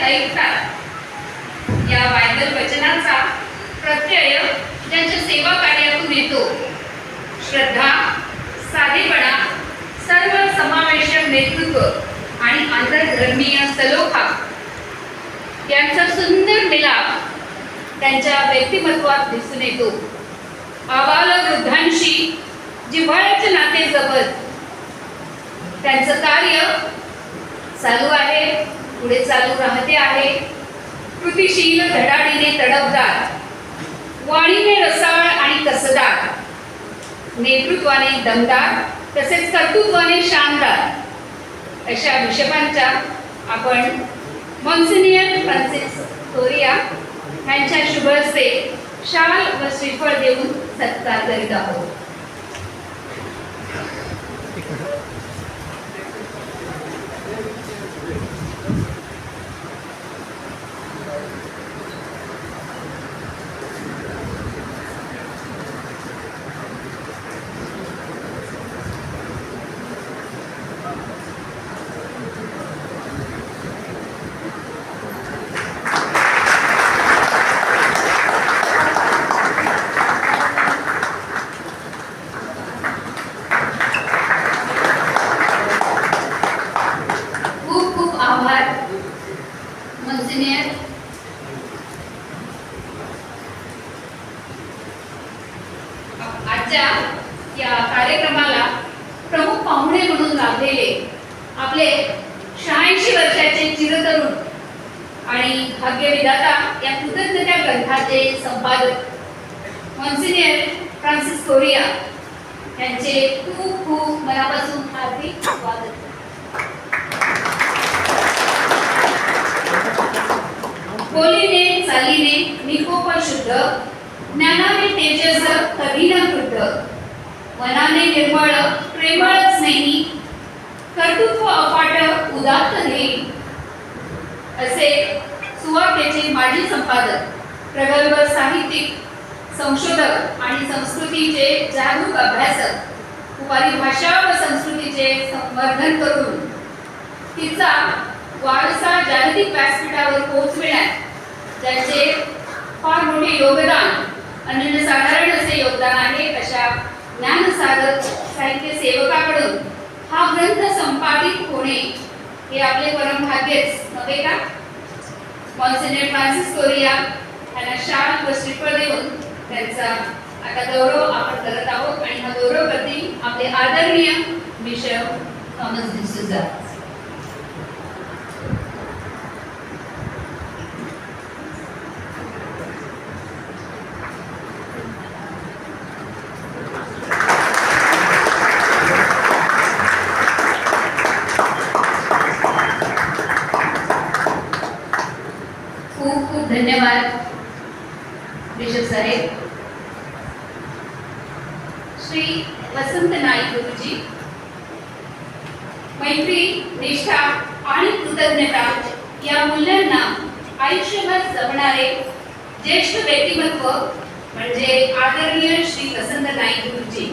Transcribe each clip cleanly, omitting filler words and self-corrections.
ऐकतात या बायबल वचनाचा प्रत्यय ज्यांच्या सेवा कार्यातून येतो. श्रद्धा, साधेपणा, सर्व समावेशक नेतृत्व आणि आंतरधर्मीय सलोखा यांचा सुंदर मिलाप त्यांच्या व्यक्तिमत्वात दिसून येतो. आबाल वृद्धांशी जिव्हाळ्याचे नाते जपत त्यांचं कार्य चालू आहे, पुढे चालू राहते आहे. कृतिशील, धडाडीने तडफदार, वाणीने रसाळ आणि कसदार, नेतृत्वाने दमदार, तसेच कर्तृत्वाने शानदार अशा बिशपांच्या आपण मॉन्सिनियर फ्रान्सिस तोरिया यांच्या शुभ हस्ते शाल व श्रीफळ देऊन सत्कार करीत आहोत. आजच्या या कार्यक्रमाला प्रमुख पाहुणे म्हणून लाभलेले आपले 86 वर्षाचे चिरतरुण आणि भाग्यविधाता या कृतज्ञता ग्रंथाचे संपादक मॉन्सिनियर फ्रान्सिस तोरिया यांचे खूप खूप मनापासून हार्दिक स्वागत. बोलीने, चालीने निकोप शुद्ध, ज्ञानाने तेजस कधी न कृत, मनाने निर्मळ प्रेमळ स्नेही, कर्तृत्व अफाट उदात्त ध्येयी असे सुवार्तेचे माजी संपादक, प्रगल्भ साहित्यिक, संशोधक आणि संस्कृतीचे जागरूक अभ्यासक, कुमारी भाषा व संस्कृतीचे संवर्धन करून तिचा वारसा जागतिक व्यासपीठावर पोहोचविण्यात ज्यांचे फार मोठे योगदान, अनन्यसाधारण असे योगदान आहे अशा ज्ञानसाधक साहित्य सेवकाकडून हा ग्रंथ संपादित होणे हे आपले परमभाग्यच नव्हे का? मॉन्सिनियर फ्रान्सिस तोरिया यांना शाल व श्रीफळ देऊन त्यांचा आता गौरव आपण करत आहोत आणि हा गौरव करतील आपले आदरणीय बिशप थॉमस डिसूजा. खूप खूप धन्यवाद बिशप साहेब. श्री वसंत नाईक गुरुजी, मैत्री, निष्ठा आणि कृतज्ञता या मूल्यांना आयुष्यभर जपणारे ज्येष्ठ व्यक्तिमत्व म्हणजे आदरणीय श्री वसंत नाईक गुरुजी.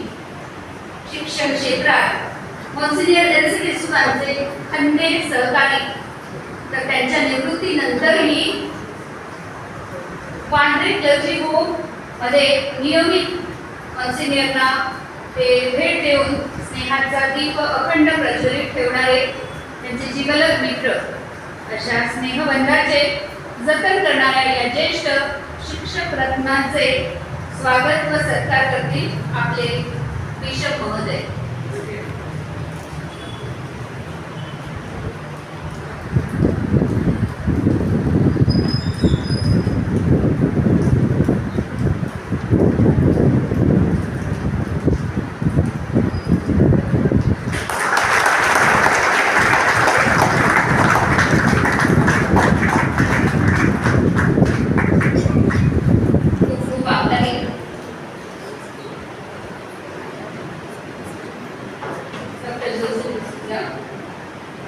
शिक्षण क्षेत्रात मॉन्सिनियर एल.सी. डिसूजांचे खंदे सहकारी, तर त्यांच्या निवृत्तीनंतरही पांढरे क्लर्जी होम मध्ये नियमित मॉन्सिनियरना ते भेट देऊन स्नेहाचा दीप अखंड प्रज्वलित ठेवणारे त्यांचे जिवलग मित्र अशा स्नेहबंधाचे जतन करणाऱ्या या ज्येष्ठ शिक्षक रत्नांचे स्वागत व सत्कार करतील आपले बिशप महोदय.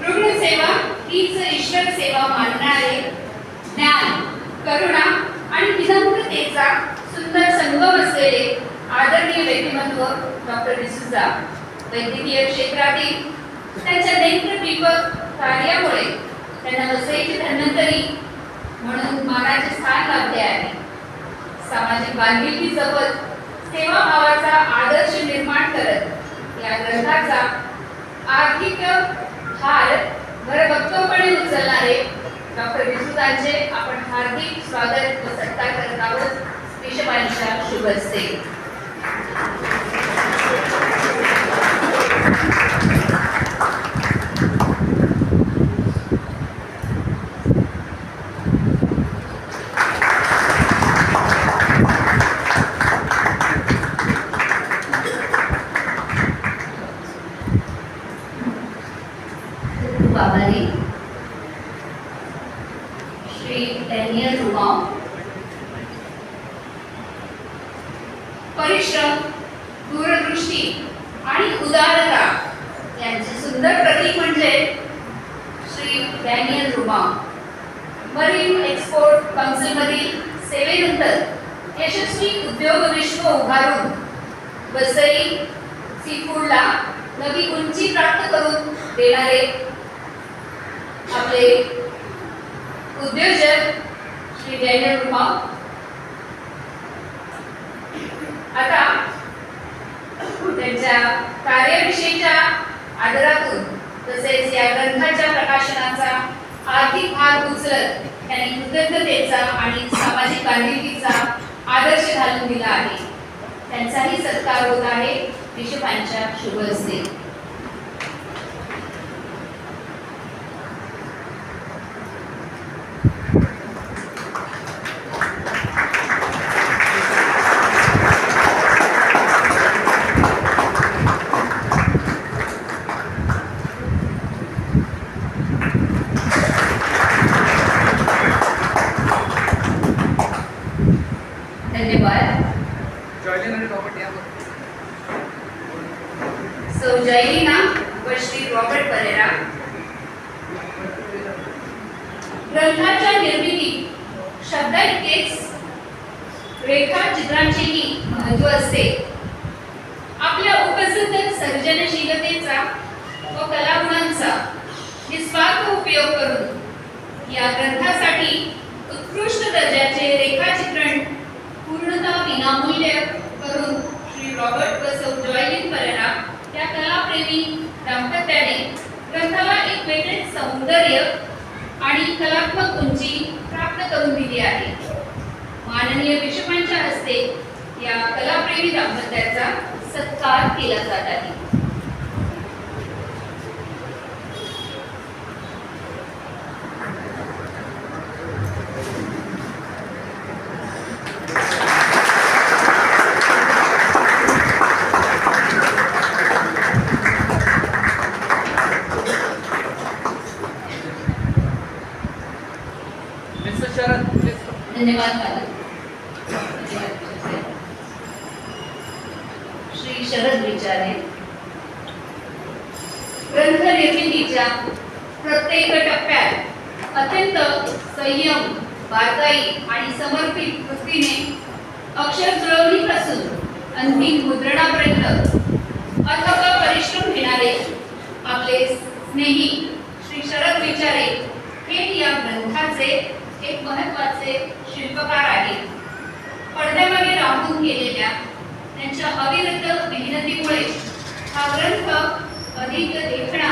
रुग्णसेवा हीच ईश्वर सेवा मानणारे ज्ञान, करुणा आणि विनम्रतेचा सुंदर संगम असलेले आदरणीय व्यक्तिमत्व डॉक्टर डिसूजा. वैद्यकीय क्षेत्रातील त्यांच्या नेत्रदीपक कार्यामुळे त्यांना वसईचे धन्वंतरी म्हणून मानाचे स्थान लाभले आहे. सामाजिक बांधिलकी जपत सेवाभावाचा आदर्श निर्माण करत या ग्रंथाचा आर्थिक भार भरभक्कमपणे उचलणारे डॉक्टर विसुतांचे आपण हार्दिक स्वागत व सत्कार करत आहोत. विश्वांच्या शुभ हस्ते. आभारी श्री डॅनियल रुमाव. परिश्रम, दूरदृष्टी आणि उदारता यांचे सुंदर प्रतीक म्हणजे श्री डॅनियल रुमाव. मरीन एक्सपोर्ट काउन्सिलमधील सेवेनंतर यशस्वी उद्योग विश्व उभारून वसई सीफूडला नवी उंची प्राप्त करून देणारे आपले उद्योजक श्री डॅनियल रुमाव आता त्यांच्या कार्याविषयीच्या आदरातून तसेच या ग्रंथाच्या प्रकाशनाचा आर्थिक भार उचलत त्यांनी कृतज्ञतेचा आणि सामाजिक बांधिलकीचा आदर्श घालून दिला आहे. त्यांचाही सत्कार होत आहे. विश्वांच्या शुभ हस्ते. जयलीना व श्री रॉबर्ट परेरा. ग्रंथाच्या निर्मिती शब्दा इतकेच रेखाचित्रांचेही महत्त्व असते. आपल्या उपस्थित सर्जनशीलतेचा व कलागुणांचा निस्वार्थ उपयोग करून या ग्रंथासाठी उत्कृष्ट दर्जाचे रेखाचित्रण पूर्णतः विनामूल्य करून श्री रॉबर्ट व सौ जॉयलीन परेरा या कलाप्रेमी दाम्पत्याने ग्रंथाला एक वेगळेच सौंदर्य आणि कलात्मक उंची प्राप्त करून दिली आहे. माननीय बिशपांच्या हस्ते या कलाप्रेमी दाम्पत्याचा सत्कार केला जात आहे. धन्यवाद श्री शरद विचारे. ग्रंथ निर्मितीच्या प्रत्येक टप्प्यात अत्यंत संयम, बारकाई आणि समर्पित वृत्तीने अक्षर जुळवणीपासून अंतिम मुद्रणापर्यंत अथक परिश्रम घेणारे आपले स्नेही श्री शरद विचारे हे या ग्रंथाचे एक महत्त्वाचे शिल्पकार आहेत. पडद्यामागे राहून केलेल्या त्यांच्या अविरत मेहनतीमुळे हा ग्रंथ अधिक देखणा,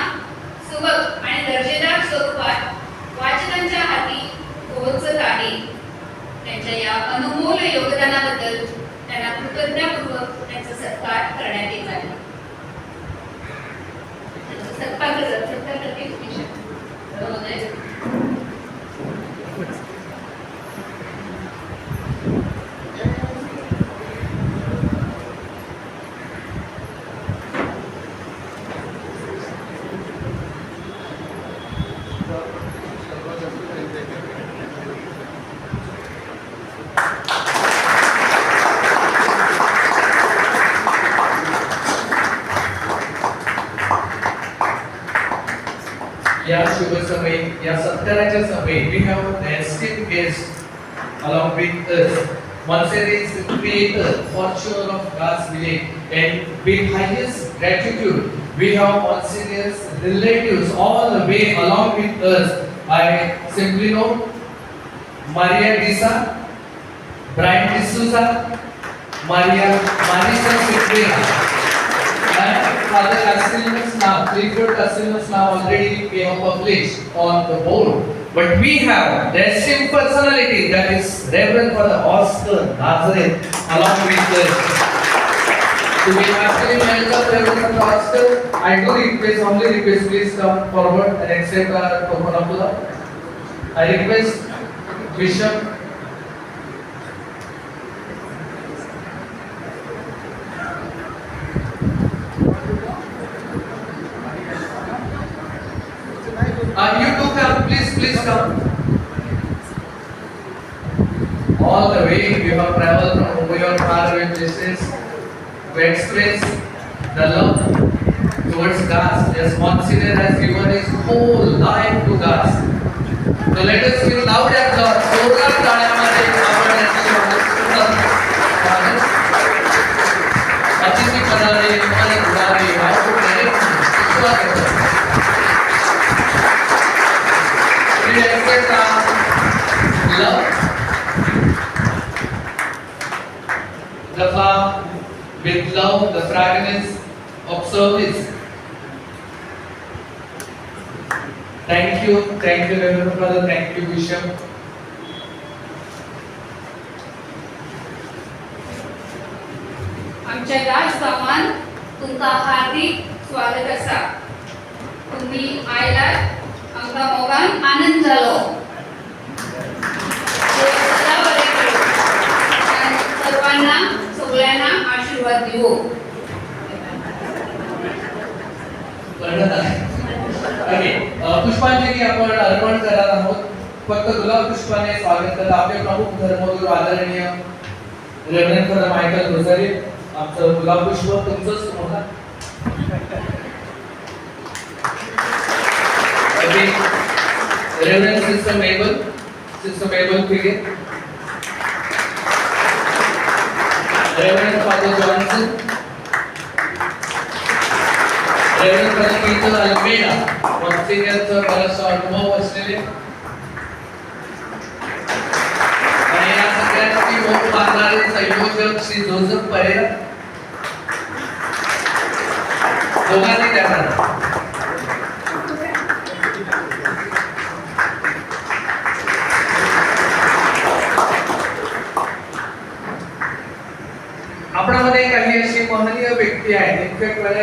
सुबक आणि दर्जेदार स्वरूपात वाचकांच्या हाती पोहोचत आहे. त्यांच्या या अनमोल योगदानाबद्दल त्यांना कृतज्ञतापूर्वक त्यांचा सत्कार करण्यात येत आहे. सत्कार करते या शुभ समय या सत्काराच्या समय we have an esteemed guest along with us. Monsignor is the creator, fortuner of God's village, and with highest gratitude we have Monsignor's relatives all the way along with us. I simply know Maria Disa, Brian D'Souza, Maria Marisa Silveira. And Father Castellanos now, Clifford Castellanos now already we have published on the board. But we have the esteemed personality that is Reverend Father Oscar Nazareth along with us. So we actually welcome Reverend Father Oscar. I do request, only request, please come forward and accept our token of love. I request Bishop you two come, please come. All the way you have traveled from over your faraway places to express the love towards God. As Monsignor has given his whole life to God. So let us give loud applause. जोरदार टाळ्यांमध्ये आपण यांची स्वागत अतिथी पदारे तुम्हाला गुलाबी स्वागत We expect love, the flower with love, the fragrance of service. Thank you, Reverend Father, thank you, Bishop. आमच्या राजभवन तुमका हार्दिक स्वागत असा. तुम्ही आयलात आमका मोगान आनंद झालो. देव सदा बरे करो आणि सर्वांना सगळ्यांना आशीर्वाद देवो. पुष्पांजली आपण अर्पण करत आहोत. फक्त गुलाब पुष्पाने स्वागत करा. आपले प्रमुख धर्मगुरू आदरणीय रेव्हरंड फादर मायकल रोझारी, आमचं गुलाब पुष्प तुमचंच होणार. Reverend Sister Mabel Piggy, Reverend Father Johnson, Reverend Father Peter Almeida, Monsignor बराचसा अनुभव असलेले आणि या सगळ्यांची मोठ मारणारे संयोजक श्री जोसेफ परेरा, दोघांनी द्या. आपणामध्ये काही अशी महनीय व्यक्ती आहेत. इनफॅक्ट मला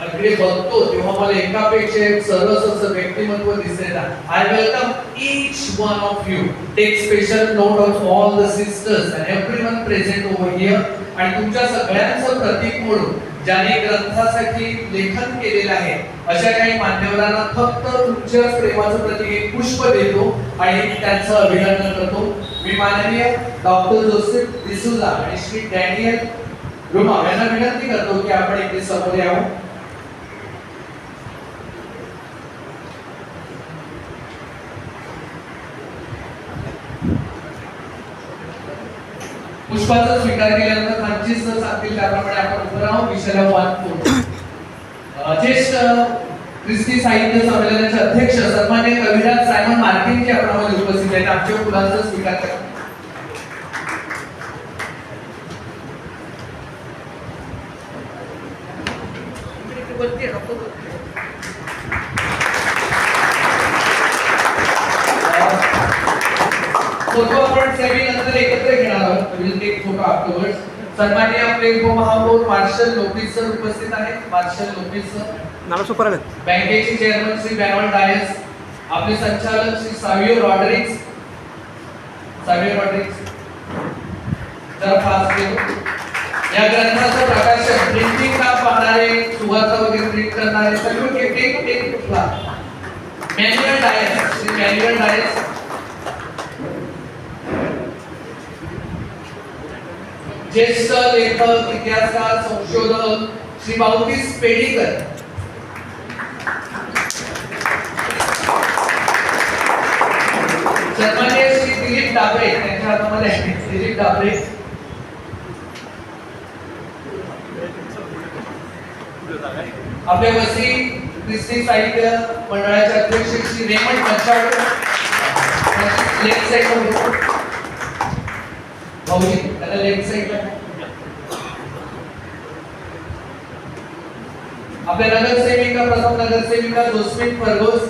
अगदी बघतो तेव्हा मला एकापेक्षा एक सरस असं व्यक्तिमत्व दिसेल. I welcome each one of you. Take special note of all the sisters and everyone present over here. आणि तुमच्या सगळ्यांचं प्रतीक म्हणून ज्याने ग्रंथासाठी लेखन केलेलं आहे अशा काही मान्यवरांना फक्त तुमच्याच प्रेमाचं प्रतीक एक पुष्प देतो आणि त्यांचं अभिनंदन करतो. मी माननीय डॉक्टर जोसेफ डिसूजा आणि श्री डॅनियल रुमा यांना विनंती करतो की आपण इथे समोर यावं. पुष्पाचा स्वीकार केल्यानंतर खानची सर सांगतील त्याप्रमाणे आपण उभं राहू. विषयाला वाद ज्येष्ठ ख्रिस्ती साहित्य संमेलनाचे अध्यक्ष सन्माननीय कविराज सायमन मार्टिन जे आपल्यामध्ये उपस्थित आहेत. आमच्या फुलांचा स्वीकार करा. फोटो आपण सगळी नंतर एकत्र घेणार आहोत. Will take photo afterwards. सन्माननीय आपले उपमहापौर मार्शल लोपिस सर उपस्थित आहेत. मार्शल लोपिस सर नाव सुपर आहेत. बँकेचे चेअरमन श्री बॅनॉल डायस, आपले संचालक श्री सावियो रॉड्रिक्स तर फास्ट केलो. या ग्रंथाचं प्रकाशन प्रिंटिंग काम पाहणारे, सुवार्ता वगैरे प्रिंट करणारे सर्व टेक मॅन्युअल डायस श्री मॅन्युअल डायस, ज्येष्ठ लेखक इतिहासकार संशोधक श्री बावतीस पेडीकर, सन्माननीय श्री दिलीप डाबरे यांच्या हातामध्ये दिलीप डाबरे, आपले वसी ख्रिस्ती साहित्य मंडळाचे अध्यक्ष श्री रेमंड मच्छावकर, लेफ्ट साइडला भाऊजी त्याला लेफ्ट साइडला. आपल्या नगरसेविका प्रथम नगरसेविका जोस्मिन फर्गोस,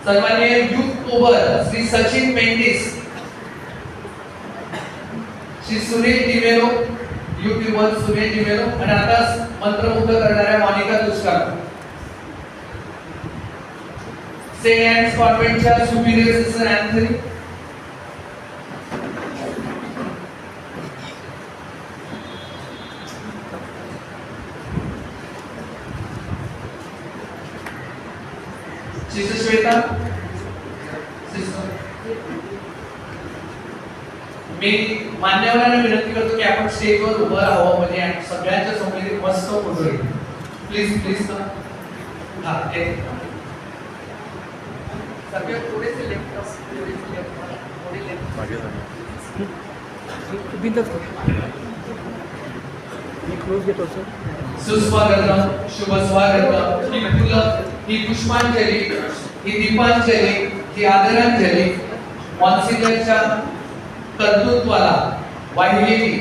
सन्माननीय युथ ओव्हर Shri Sachin Mendes, Shri Sunil D'Mello, YouTuber Sunil D'Mello आणि आता मंत्रमुग्ध करणाऱ्या मोनिका दुष्काळ. सेंट अँन्स कॉन्व्हेंटच्या superior sister Anthony, sister Shweta, sister. मी मान्यवरांना विनंती करतो की आपण स्टेजवर उभं राहावं म्हणजे आणि सगळ्यांच्या समोर एक मस्त फोटो येईल. Please please sir. हा एक सगळे थोडेसे लेफ्ट थोडे लेफ्ट मागे मी क्लोज घेतो सर. सुस्वागतम, शुभ स्वागतम. ही फुलं, ही पुष्पांजली, ही दीपांजली, ही आदरांजली मॉन्सिनरच्या कर्तृत्वाला वाहिलेली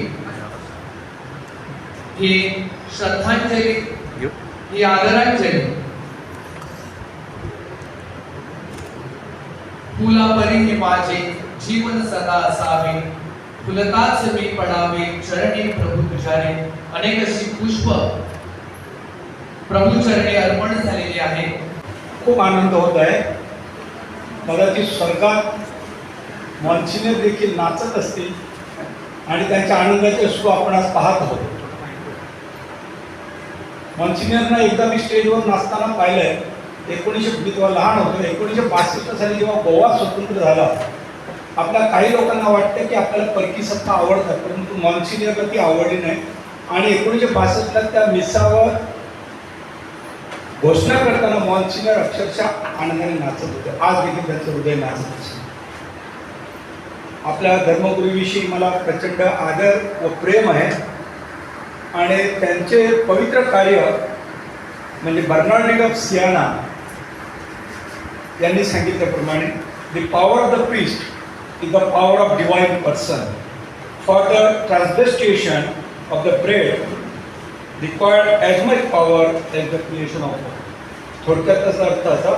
ही श्रद्धांजली, ही आदरांजली. फुला परी हे माझे जीवन सदा असावे, फुलताच मी पडावे चरणी प्रभू तुझ्याने. अनेक अशी पुष्प प्रभू चरणी अर्पण झालेली आहे. खूप आनंद होत आहे. कदाचित स्वर्गात मॉन्सिनर देखील नाचत असतील आणि त्यांच्या आनंदाचे अश्रू आपण आज पाहत आहोत. मॉन्सिनरना एकदा मी स्टेजवर नाचताना पाहिलंय. 1920 जेव्हा लहान होतो, 1962 साली जेव्हा गोवा स्वतंत्र झाला, आपल्या काही लोकांना वाटतं की आपल्याला परकी सत्ता आवडतात, परंतु मॉन्सिनरला ती आवडली नाही आणि 1962ला त्या मिसावर घोषणा करताना मॉन्सिनर अक्षरशः आनंदाने नाचत होते. आज देखील त्यांचं हृदय नाचत असेल. आपल्या धर्मगुरूविषयी मला प्रचंड आदर व प्रेम आहे आणि त्यांचे पवित्र कार्य म्हणजे बर्नार्डिनो ऑफ सियाना यांनी सांगितल्याप्रमाणे the power of the priest is the power of divine person. For the translation of the bread required as much power as the creation of God. थोडक्यात त्याचा अर्थ असा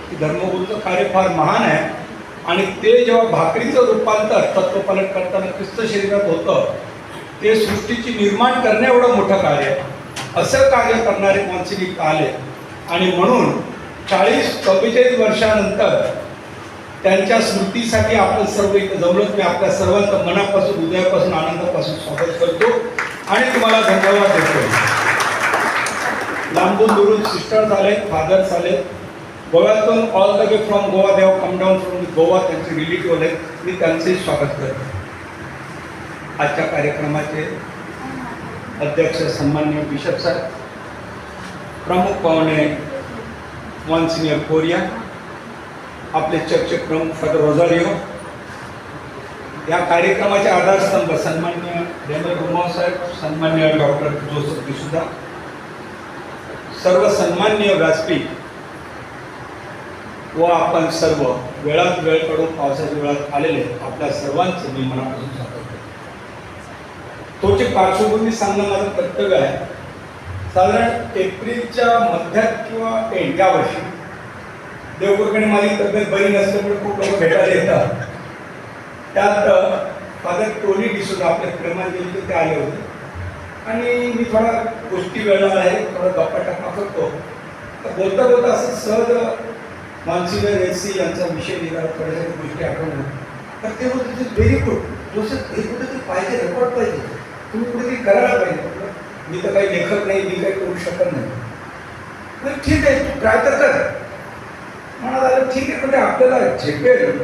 की धर्मगुरूचं कार्य फार महान आहे आणि ते जेव्हा भाकरीचं रूपांतर तत्वपालन करताना ख्रिस्त शरीरात होतं, ते सृष्टीची निर्माण करणे एवढं मोठं कार्य आहे. असं कार्य करणारे मॉन्सिनर आले आणि म्हणून 40-44 वर्षानंतर त्यांच्या स्मृतीसाठी आपण सर्व इथं जमलोत. मी आपल्या सर्वांचं मनापासून हृदयापासून आनंदापासून स्वागत करतो आणि तुम्हाला धन्यवाद देतो. लांबून दुरून सिस्टर्स आले, फादर्स आले, गोव्यातून all the way from Goa, they have come down from Goa, त्यांचे रिलेटिव्ह आले. मी त्यांचंही स्वागत करतो. आजच्या कार्यक्रमाचे अध्यक्ष सन्माननीय बिशप साहेब, प्रमुख पाहुणे मॉन्सिनर कोरिया, आपले चर्चचे प्रमुख फादर रोझारिओ, या कार्यक्रमाचे आधारस्तंभ सन्माननीय डेनर गुमाव साहेब, सन्माननीय डॉक्टर जोसेफ डिसुदा, सर्व सन्माननीय व्यासपीठ व आपण सर्व वेळात वेळ काढून पावसाच्या वेळात आलेले आपल्या सर्वांचं मी मनापासून स्वागत करतो. तोची पार्श्वभूमी सांगणं माझं कर्तव्य आहे. साधारण एप्रिलच्या मध्यात किंवा एंड या वर्षी देवकृपेने माझी तब्येत बरी नसल्यामुळे खूप लोक भेटायला येतात. त्यात फादर टोनी डिसुदा आपल्या प्रेमांजलीचे ते आले होते आणि मी थोडा गोष्टी वेळा आहे, थोडा गप्पा टप्पा करतो. तर बोलता बोलता असं सहज मॉन्सिनर एसी यांचा विषय निघाला, थोड्याशा गोष्टी आठवण. तर ते बोलते व्हेरी गुड जोसेफ, हे कुठेतरी पाहिजे, रेकॉर्ड पाहिजे, तुम्ही कुठेतरी करायला पाहिजे. मी तर काही लेखक नाही, मी काही करू शकत नाही. ठीक आहे, तू ट्राय तर कर. मला झालं ठीक आहे, पण आपल्याला झेपेल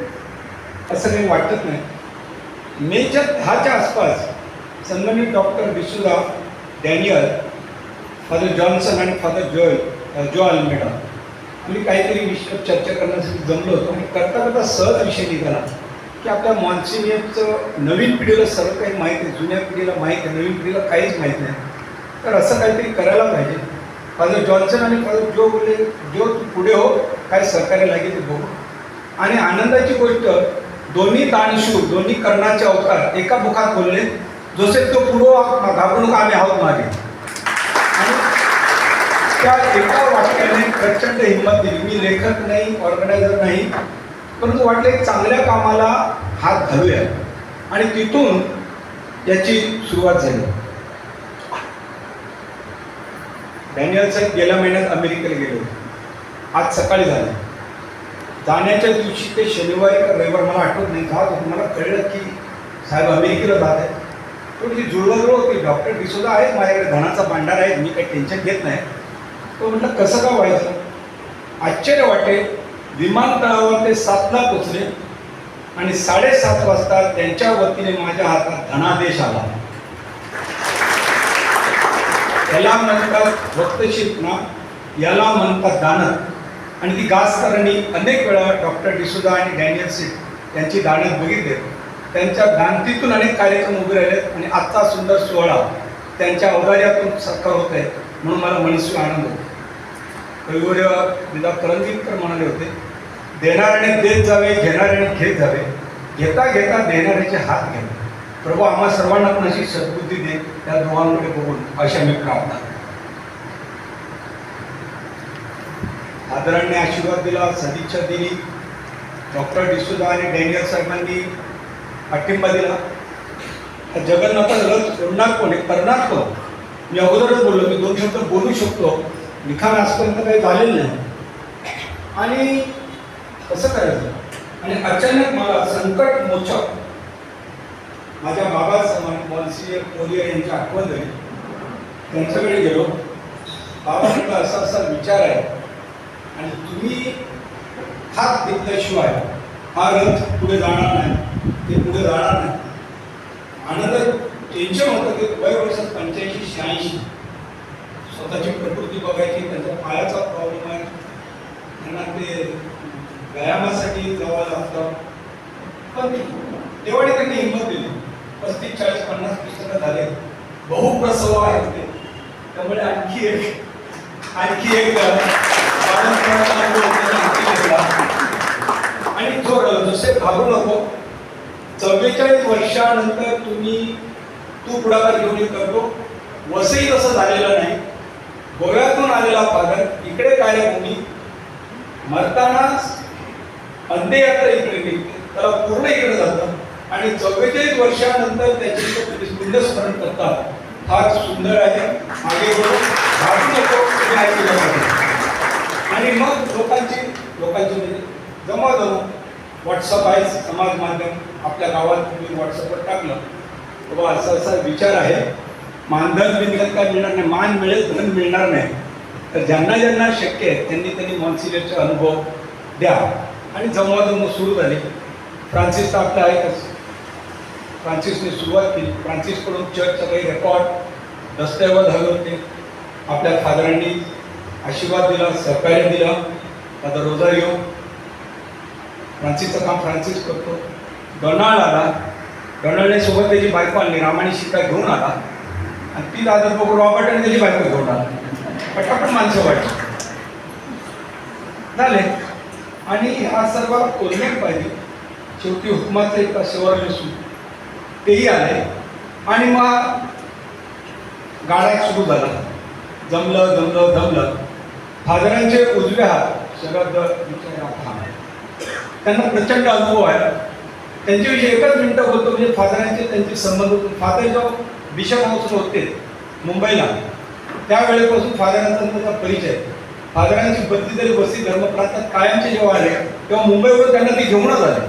असं काही वाटत नाही. मेच्या 10च्या आसपास सन्मानित डॉक्टर डिसुदा, डॅनियल, फादर जॉन्सन आणि फादर जो अल्मेडा आम्ही काहीतरी विषय चर्चा करण्यासाठी जमलो होतो आणि करता करता सहज विषय निघाला की आपल्या मॉन्सिनरचं नवीन पिढीला सर्व काही माहीत आहे, जुन्या पिढीला माहीत आहे, नवीन पिढीला काहीच माहीत नाही. तर असं काहीतरी करायला पाहिजे. फादर जॉन्सन आणि फादर जो बोलले, जो तू पुढे हो, काय सहकार्य लागेल ते बघू. आणि आनंदाची गोष्ट, दोन्ही दानशूर, दोन्ही कर्णाचे अवतार एका मुखात बोलले, जसे तो पूर्व घाबरू नका, आम्ही आहोत मागे. आणि त्या एका वाक्याने प्रचंड हिंमत दिली. मी लेखक नाही, ऑर्गनायझर नाही, परंतु वाटलं एक चांगल्या कामाला हात घालूया. आणि तिथून याची सुरुवात झाली. डॅनियल साहेब गेल्या महिन्यात अमेरिकेला गेले होते. आज सकाळी झाले. जाण्याच्या दिवशी ते शनिवारी का रविवार मला आठवत नाही, जात होतं. मला कळलं की साहेब अमेरिकेला जात आहेत. थोडी जुळवाजुळव होती. डॉक्टर डिसोजा आहेत माझ्याकडे, धनाचा भांडार आहे, मी काही टेन्शन घेत नाही. तो म्हटलं कसं का व्हायचं. आश्चर्य वाटे, विमानतळावर ते 7ला पोचले आणि 7:30 वाजता त्यांच्या वतीने माझ्या हातात धनादेश आला. याला म्हणतात वक्तशीरपणा, याला म्हणतात दानत. आणि ती गाजकरांनी अनेक वेळा डॉक्टर डिसोजा आणि डॅनियल सिट यांची दानत बघितले. त्यांच्या दानतीतून अनेक कार्यक्रम उभे राहिलेत आणि आजचा सुंदर सोहळा त्यांच्या औदार्यातून साकार होत आहे, म्हणून मला मनस्वी आनंद होतो. कविवर्य विदा करंदीकर म्हणाले होते, देणाऱ्याने देत जावे, घेणाऱ्याने घेत जावे, घेता घेता देणाऱ्याचे हात घ्यावे. प्रभू आम्हा सर्वांना पण अशी सद्बुद्धी दे, त्या दोघांकडे बघून अशा मी प्रार्थना. आदरांनी आशीर्वाद दिला, सदिच्छा दिली. डॉक्टर डिसोजा आणि डॅनियल साहेबांनी पाठिंबा दिला. जगन्नाथाचा रथ सोडणार कोण, करणार कोण. मी अगोदरच बोललो, मी 2 शब्द बोलू शकतो, लिखाण आजपर्यंत काही झालेलं नाही. आणि कसं करायचं. आणि अचानक मला संकट मोचक माझ्या बाबासमान मॉन्सियर कोलियर यांची आठवण झाली. त्यांच्याकडे गेलो. बाबांचा असा असा विचार आहे आणि तुम्ही हात घेतल्याशिवाय हा रथ पुढे जाणार नाही, ते पुढे जाणार नाही. आनंद टेन्शन होतं की वय वर्षात 85-86, स्वतःची प्रकृती बघायची, त्यांच्या पायाचा प्रॉब्लेम आहे, त्यांना ते व्यायामासाठी जावं लागतं. पण तेवढी त्यांनी हिंमत दिली. 35, 40, 50 पुस्तकं झाले, बहुप्रसव आहेत ते. त्यामुळे आणखी एक आणि जसे घाबरू नको. 44 वर्षानंतर तू पुढाकार घेऊन हे करतो. वसई तसं झालेलं नाही. गोव्यातून आलेला फादर इकडे कार्यभूमी, मरताना अंत्ययात्रा इकडे निघते, त्याला पूर्ण इकडे जातं आणि 44 वर्षानंतर त्याची पुण्यस्मरण करतात. फार सुंदर आहे. मागे वळून घाबरू नको, तुम्ही ऐकलं पाहिजे. आणि मग लोकांची म्हणजे जमा व्हॉट्सअप आहे, समाज माध्यम. आपल्या गावात तुम्ही व्हॉट्सअपवर टाकलं बाबा असा असा विचार आहे, मानधन बिनधन काय मिळणार नाही, मान मिळेल, धन मिळणार नाही. तर ज्यांना ज्यांना शक्य आहे त्यांनी मॉन्सिलरचे अनुभव द्या. आणि जमवाजमव सुरू झाली. फ्रान्सिस तर आपलं आहेच. फ्रान्सिसने सुरुवात केली. फ्रान्सिसकडून चर्चचं काही रेकॉर्ड दस्तऐवज हवे होते. आपल्या फादरांनी आशीर्वाद दिला, सहकार्य दिला. फादर रोझारिओ, फ्रान्सिसचं काम फ्रान्सिस करतो. डोनाल्ड आला. डोनाल्डने सोबत त्याची बायको आणली, रामाने सीता घेऊन आला. आणि ती दादर बघून रॉबर्ट आणि त्याची बायको घेऊन आला. पटापट माणसं वाटली झाले. आणि हा सर्व कोल्हेट पाहिजे. शेवटी हुकमाचं एक शेवर नसू तेही आले. आणि मग गाडा सुरू झाला. जमलं. फादरांचे उजवे हात शरद त्यांना प्रचंड अनुभव आहे. त्यांच्याविषयी एकच मिनिटं बोलतो, म्हणजे फादरांचे त्यांचे संबंध. फादर जेव्हा बिशप हाऊसला होते मुंबईला, त्यावेळेपासून फादरांचा त्यांचा परिचय. फादरांची बदली तरी वसई धर्मप्रांतात कायमचे जेव्हा आले तेव्हा मुंबईवरून त्यांना ती घेऊनच आले.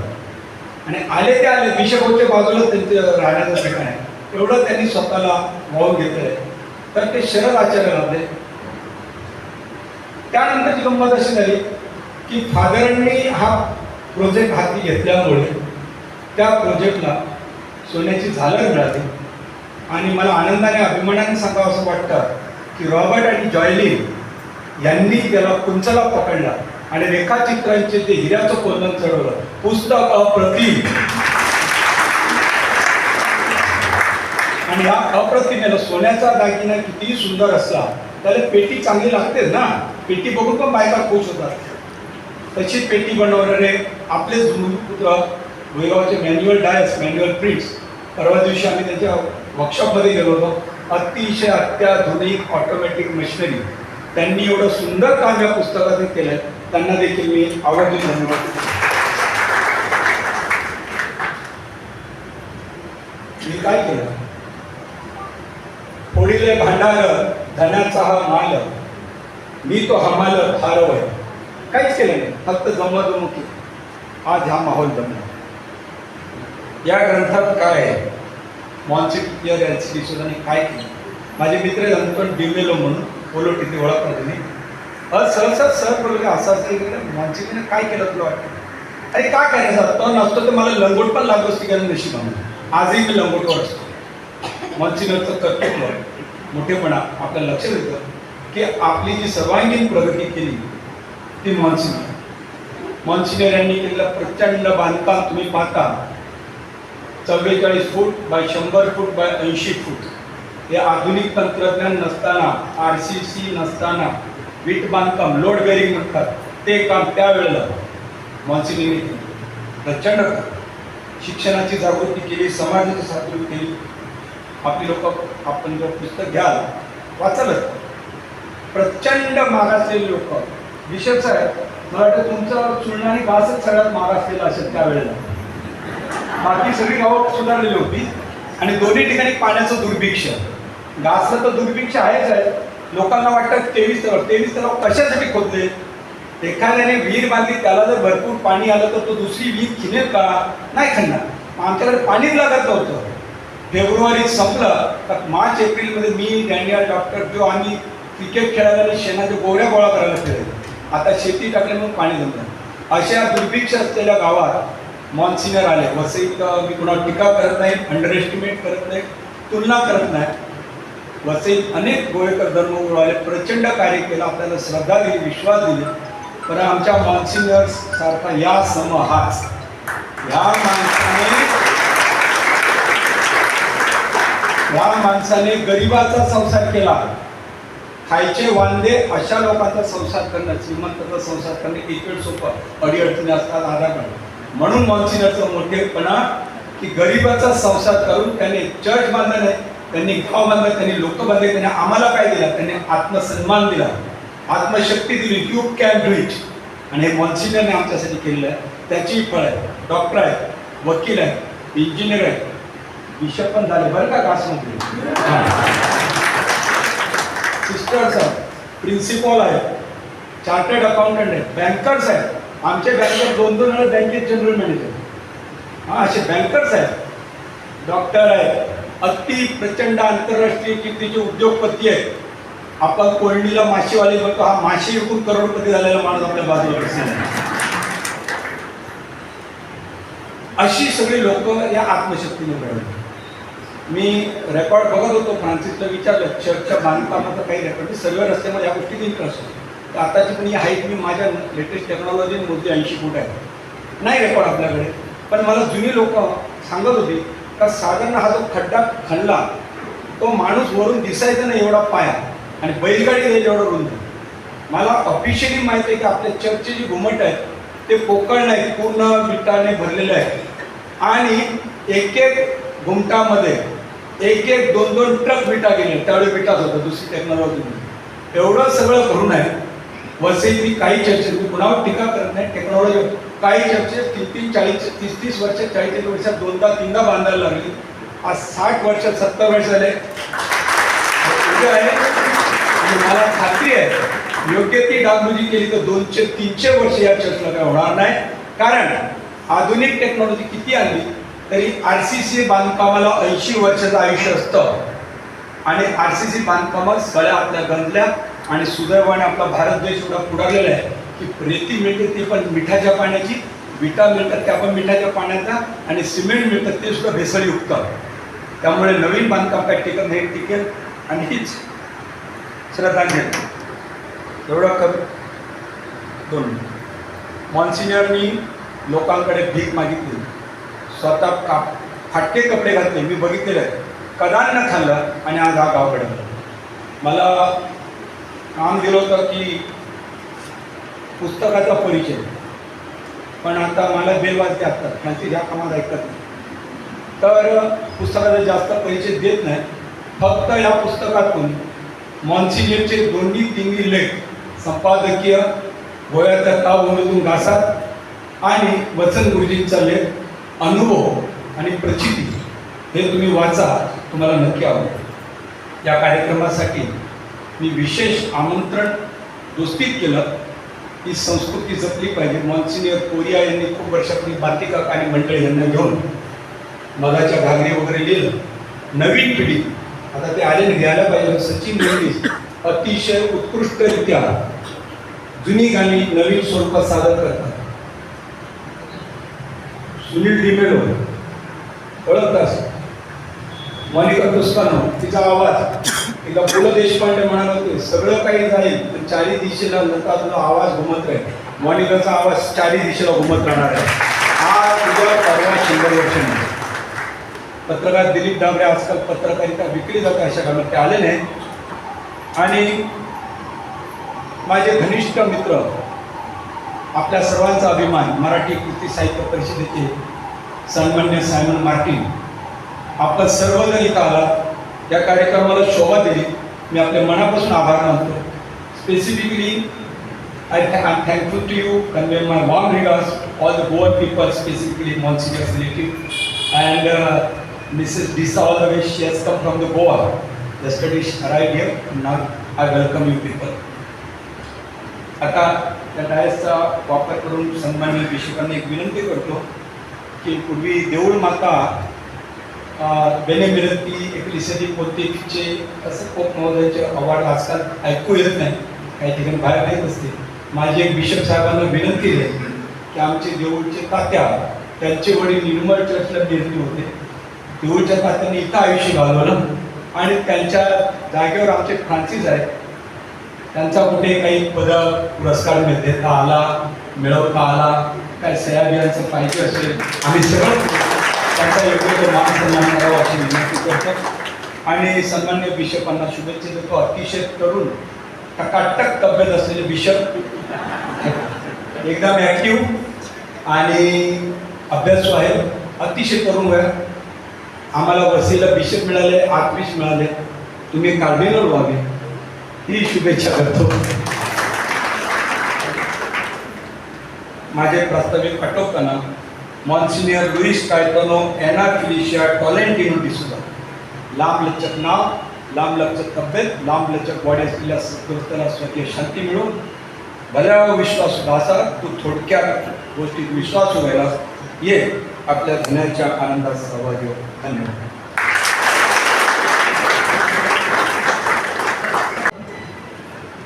आणि आले ते आले, बिशप हाऊसच्या बाजूला त्यांचं राहण्याचं ठिकाण आहे. एवढं त्यांनी स्वतःला वाहून घेतलंय. तर ते शरद आचार्य लाभले. त्यानंतरची गंमत अशी झाली की फादरांनी हा प्रोजेक्ट हाती घेतल्यामुळे त्या प्रोजेक्टला सोन्याची झालर मिळाली. आणि मला आनंदाने अभिमानाने सांगावं असं वाटतं की रॉबर्ट आणि जॉयलिन यांनी त्याला कुंचला पकडला आणि रेखाचित्रांचे ते हिऱ्याचं कोंदण चढवलं. पुस्तक अप्रतिम. आणि या अप्रतिमेला सोन्याचा दागिना कितीही सुंदर असला त्याला पेटी चांगली लागते ना. पेटी बघून पण बायका खुश होतात. तशी पेटी बनवणारे आपले पुत्र भुईगावचे मॅन्युअल डायस, मॅन्युअल प्रिंट्स, परवा दिवशी आम्ही त्यांच्या वर्कशॉपमध्ये गेलो होतो. अतिशय अत्याधुनिक ऑटोमॅटिक मशिनरी त्यांनी एवढं सुंदर काम या पुस्तकात केलं, त्यांना देखील मी आवर्जून धन्यवाद. मी काय केलं? फोडिले भांडार धनाचा हा माल, मी तो हमाल हारव आहे. काहीच केलं नाही, फक्त जमवाजमवकी. आज हा माहोल बनला. या ग्रंथात काय आहे? मॉन्सिक्युअर एल.सी. डिसोजाने काय केलं? माझे मित्र अंतण डिमेलो म्हणून बोलो तिथे ओळखतात तुम्ही. सहसा सर बोलले असं मॉन्सिक्युअरने काय केलं तुला वाटतं? अरे काय करायचं? तो नसतो तर मला लंगोट पण लागलो असती कारण नशीब म्हणून. आजही मी लंगोटवर असतो. मॉन्सिक्युअरचं कर्तृत्व, मोठेपणा आपल्याला लक्षात येतं की आपली जी सर्वांगीण प्रगती केली ती मॉन्सिक्युअर यांनी केलेलं प्रचंड बांधकाम तुम्ही पाहता. 44 फूट बाय 100 फूट बाय 80 फूट. हे आधुनिक तंत्रज्ञान नसताना, RCC नसताना वीट बांधकाम, लोड बेरिंग म्हणतात ते काम त्यावेळेला मॉन्सिक्युअरने केलं. प्रचंड शिक्षणाची जागृती केली, समाजाची जागृती केली. आपली लोक, आपण जर पुस्तक घ्याल वाचालच, प्रचंड मागासलेले लोक. विशेष आहे, मला वाटतं तुमचं चुलणारी गावच सगळ्यात मागासलेला असेल त्यावेळेला. बाकी सगळी गावं सुधारलेली होती आणि दोन्ही ठिकाणी पाण्याचं दुर्भिक्ष. गासलं तर दुर्भिक्ष आहेच आहे. लोकांना वाटतं 23 तलाव कशासाठी खोदले? एखाद्याने विहीर बांधली, त्याला जर भरपूर पाणी आलं तर तो दुसरी विहीर खिनेल का? नाही खणणार. आमच्याकडे पाणीच लागत नव्हतं. फेब्रुवारीत संपलं तर मार्च एप्रिलमध्ये मी, डॅनियल, डॉक्टर जो आम्ही क्रिकेट खेळायला आणि शेणाच्या गोळ्या गोळा करायला फिरायचो. आता शेती टाकले म्हणून पाणी जमलं. अशा दुर्भिक्ष असलेल्या गावात मॉन्सिक्युअर आले. वसईत मी कुणावर टीका करत नाही, अंडर एस्टिमेट करत नाही, तुलना करत नाही. वसईत अनेक गोळेकर धर्मगुरू आले, प्रचंड कार्य केलं, आपल्याला श्रद्धा दिली, विश्वास दिली. पण आमच्या मॉन्सिक्युअर सारखा या समहाच या माणसाने गरिबाचा संसार केला. खायचे वांदे अशा लोकांचा संसार करणं, श्रीमंताचा संसार करणं एक वेळ सोपं, अडीअडचणी असतात, आधार. म्हणून मॉन्सिक्युअरचं मोठेपणा की गरिबाचा संसार करून त्यांनी चर्च बांधला नाही, त्यांनी गाव बांधलं, त्यांनी लोक बांधले, त्यांनी आम्हाला काय दिला? त्यांनी आत्मसन्मान दिला, आत्मशक्ती दिली. You can do it. आणि हे मॉन्सिक्युअरने आमच्यासाठी केलेलं आहे. त्याची फळ आहे. डॉक्टर आहे, वकील आहे, इंजिनियर आहे, बिशप पण झाले बरं का कासमध्ये. सिस्टर्स आहेत, प्रिन्सिपॉल आहेत, चार्टर्ड अकाउंटंट आहेत, बँकर्स आहेत. आमचे बँकर 2-2 वेळा बँकेत जनरल मॅनेजर. असे बँकर्स आहेत, डॉक्टर आहेत, अति प्रचंड आंतरराष्ट्रीय कीर्तीचे उद्योगपती आहेत. आपण कोळणीला माशीवाले म्हणतो, हा माशी विकून करोडपती झालेला माणूस आपल्या बाजूला बसलेला. अशी सगळी लोक या आत्मशक्तीने मिळवली. मी रेकॉर्ड बघत होतो, फ्रान्सिसला विचारलं चर्चच्या बांधकामाचं काही रेकॉर्ड. मी सर्व रस्त्यामध्ये या गोष्टीत इंटरेस्ट होतो. तर आताची पण ही हाईट मी माझ्या लेटेस्ट टेक्नॉलॉजी मोजली 80 फूट आहे. नाही रेकॉर्ड आपल्याकडे, पण मला जुनी लोक सांगत होती का साधारण हा जो खड्डा खणला तो माणूस वरून दिसायचा नाही एवढा पाया, आणि बैलगाडी जाईल एवढं रुंद. मला ऑफिशियली माहिती आहे की आपल्या चर्चचे जे घुमट आहेत ते पोकळ नाही, पूर्ण विटाने भरलेले आहेत. आणि एक एक घुमटामध्ये 1-2 ट्रक विटा गेले. त्यावेळी विटाच होतं, दुसरी टेक्नॉलॉजी. एवढं सगळं भरून आहे. वसईत मी काही चर्चेत, मी कुणावर टीका करत नाही, टेक्नॉलॉजी काही चर्चेत 30-30 वर्ष 40 वर्षात 2दा-3दा बांधायला लागली. आज 60 वर्ष 70 वर्ष झाले आहे. आणि मला खात्री आहे योग्य ती डागडुजी केली तर 200-300 वर्ष या चर्चला काय होणार नाही. कारण आधुनिक टेक्नॉलॉजी किती आली तरी RCC बांधकामाला 80 वर्षाचं आयुष्य असतं. आणि RCC बांधकामात सगळ्या आपल्या गंजल्या. आणि सुदैवाने आपला भारत देश एवढा पुढारलेला आहे की रेती मिळते ती पण मिठाच्या पाण्याची, विटा मिळतात त्या पण मिठाच्या पाण्याचा, आणि सिमेंट मिळतात ते सुद्धा भेसळयुक्त. त्यामुळे नवीन बांधकाम काय टिकत नाही, टिकेल. आणि हीच श्रद्धांजली. एवढं कमी 2 मॉन्सिक्युअरनी लोकांकडे भीक मागितली, स्वतः फाटके कपडे घातले, मी बघितलेलं आहे, कदान खाल्लं, आणि आज हा गाव घडवला. मला काम दिलं होतं की पुस्तकाचा परिचय पण आता मला बेल वाजते असतात त्यांची ह्या कामात ऐकत नाही. तर पुस्तकाचा जास्त परिचय देत नाही. फक्त या पुस्तकातून मॉन्सिनियरचे दोन्ही तिन्ही लेख संपादकीय गोव्याच्या तावमधून घासात आणि वचन गुरुजींचा लेख अनुभव आणि प्रचिती हे तुम्ही वाचा, तुम्हाला नक्की आवडेल. या कार्यक्रमासाठी मी विशेष आमंत्रण दोस्तीत केलं की संस्कृती जपली पाहिजे. मॉन्सिनियर कोरिया यांनी खूप वर्षापूर्वी बातिका आणि मंडळी यांना घेऊन मगाच्या घागरी वगैरे लिहिलं. नवीन पिढी आता ते आलेले घ्यायला पाहिजे. सचिन मेंडिस अतिशय उत्कृष्टरित्या जुनी गाणी नवीन स्वरूपात सादर करतात. सुनील डिमेलो ओळखतास, मोनिका टोस्कानो तिचा आवाज, तिला पु ल देशपांडे म्हणाले होते सगळं काही जाईल पण चारी दिशेला लता तुझा आवाज घुमत राहील. मोनिकाचा आवाज चारी दिशेला घुमत राहणार आहे. आज तुझ्या परवा 100 वर्षांमध्ये पत्रकार दिलीप डांबरे आजकाल पत्रकारिता विकली जाते अशा कामात ते आले नाही. आणि माझे घनिष्ठ मित्र, आपल्या सर्वांचा अभिमान, मराठी कृती साहित्य परिषदेचे सन्मान्य सायमन मार्टिन, आपण सर्वजण इथं आलात, या कार्यक्रमाला शोभा दिली. मी आपल्या मनापासून आभार मानतो. Specifically I am thankful to you, convey my warm regards all the Goan people, specifically Monsignor's relative and Mrs. Disa all the way. She has come from the Goa. Yesterday she arrived here. Now I welcome you people. आता त्या डायसचा वापर करून सन्माननीय भिषकांना एक विनंती करतो की पूर्वी देऊळ माता बेनेमिरती एकलिसदी पोतेचे असं पोप महोदयाचे अवॉर्ड आजकाल ऐकू येत नाही, काही ठिकाणी बाहेर येत असते. माझी एक बिशप साहेबांना विनंती आहे की आमचे देऊळचे तात्या, त्यांचे वडील निर्मल चर्चला निर्मित होते. देऊळच्या तात्यांनी इथं आयुष्य घालवलं आणि त्यांच्या जागेवर आमचे फ्रान्सिस आहेत. त्यांचा कुठे काही पुरस्कार देता आला, मिळवता आला, काय सह्याद्रीयांचं पाहिजे असेल, आम्ही सगळं त्यांचा योग्य मान सन्मान करावा अशी विनंती करतो. आणि सन्मान्य बिशपांना शुभेच्छा देतो. अतिशय तरुण टकाटक तब्येत असलेले बिशप, एकदम ॲक्टिव्ह आणि अभ्यासू आहे. अतिशय तरुण वयात आम्हाला वसीला बिशप मिळाले, आर्चबिशप मिळाले. तुम्ही कार्डिनल व्हावे ही शुभेच्छा करतो. माझे प्रास्ताविक आटोपताना मॉन्सिनियर लुईस कायटोनो एना फिलिशिया टॉलेंटिनो डिसुजा, लांबलचक नाव, लांबलचक तब्येत, लांबलचक बॉडी असलेल्या सद्गुरुत्वाला स्वकीय शांती मिळून भल्या विश्वास दासा तू थोडक्यात गोष्टीत विश्वास व्हायला ये, आपल्या धन्याच्या आनंदात सहभागी हो. धन्यवाद.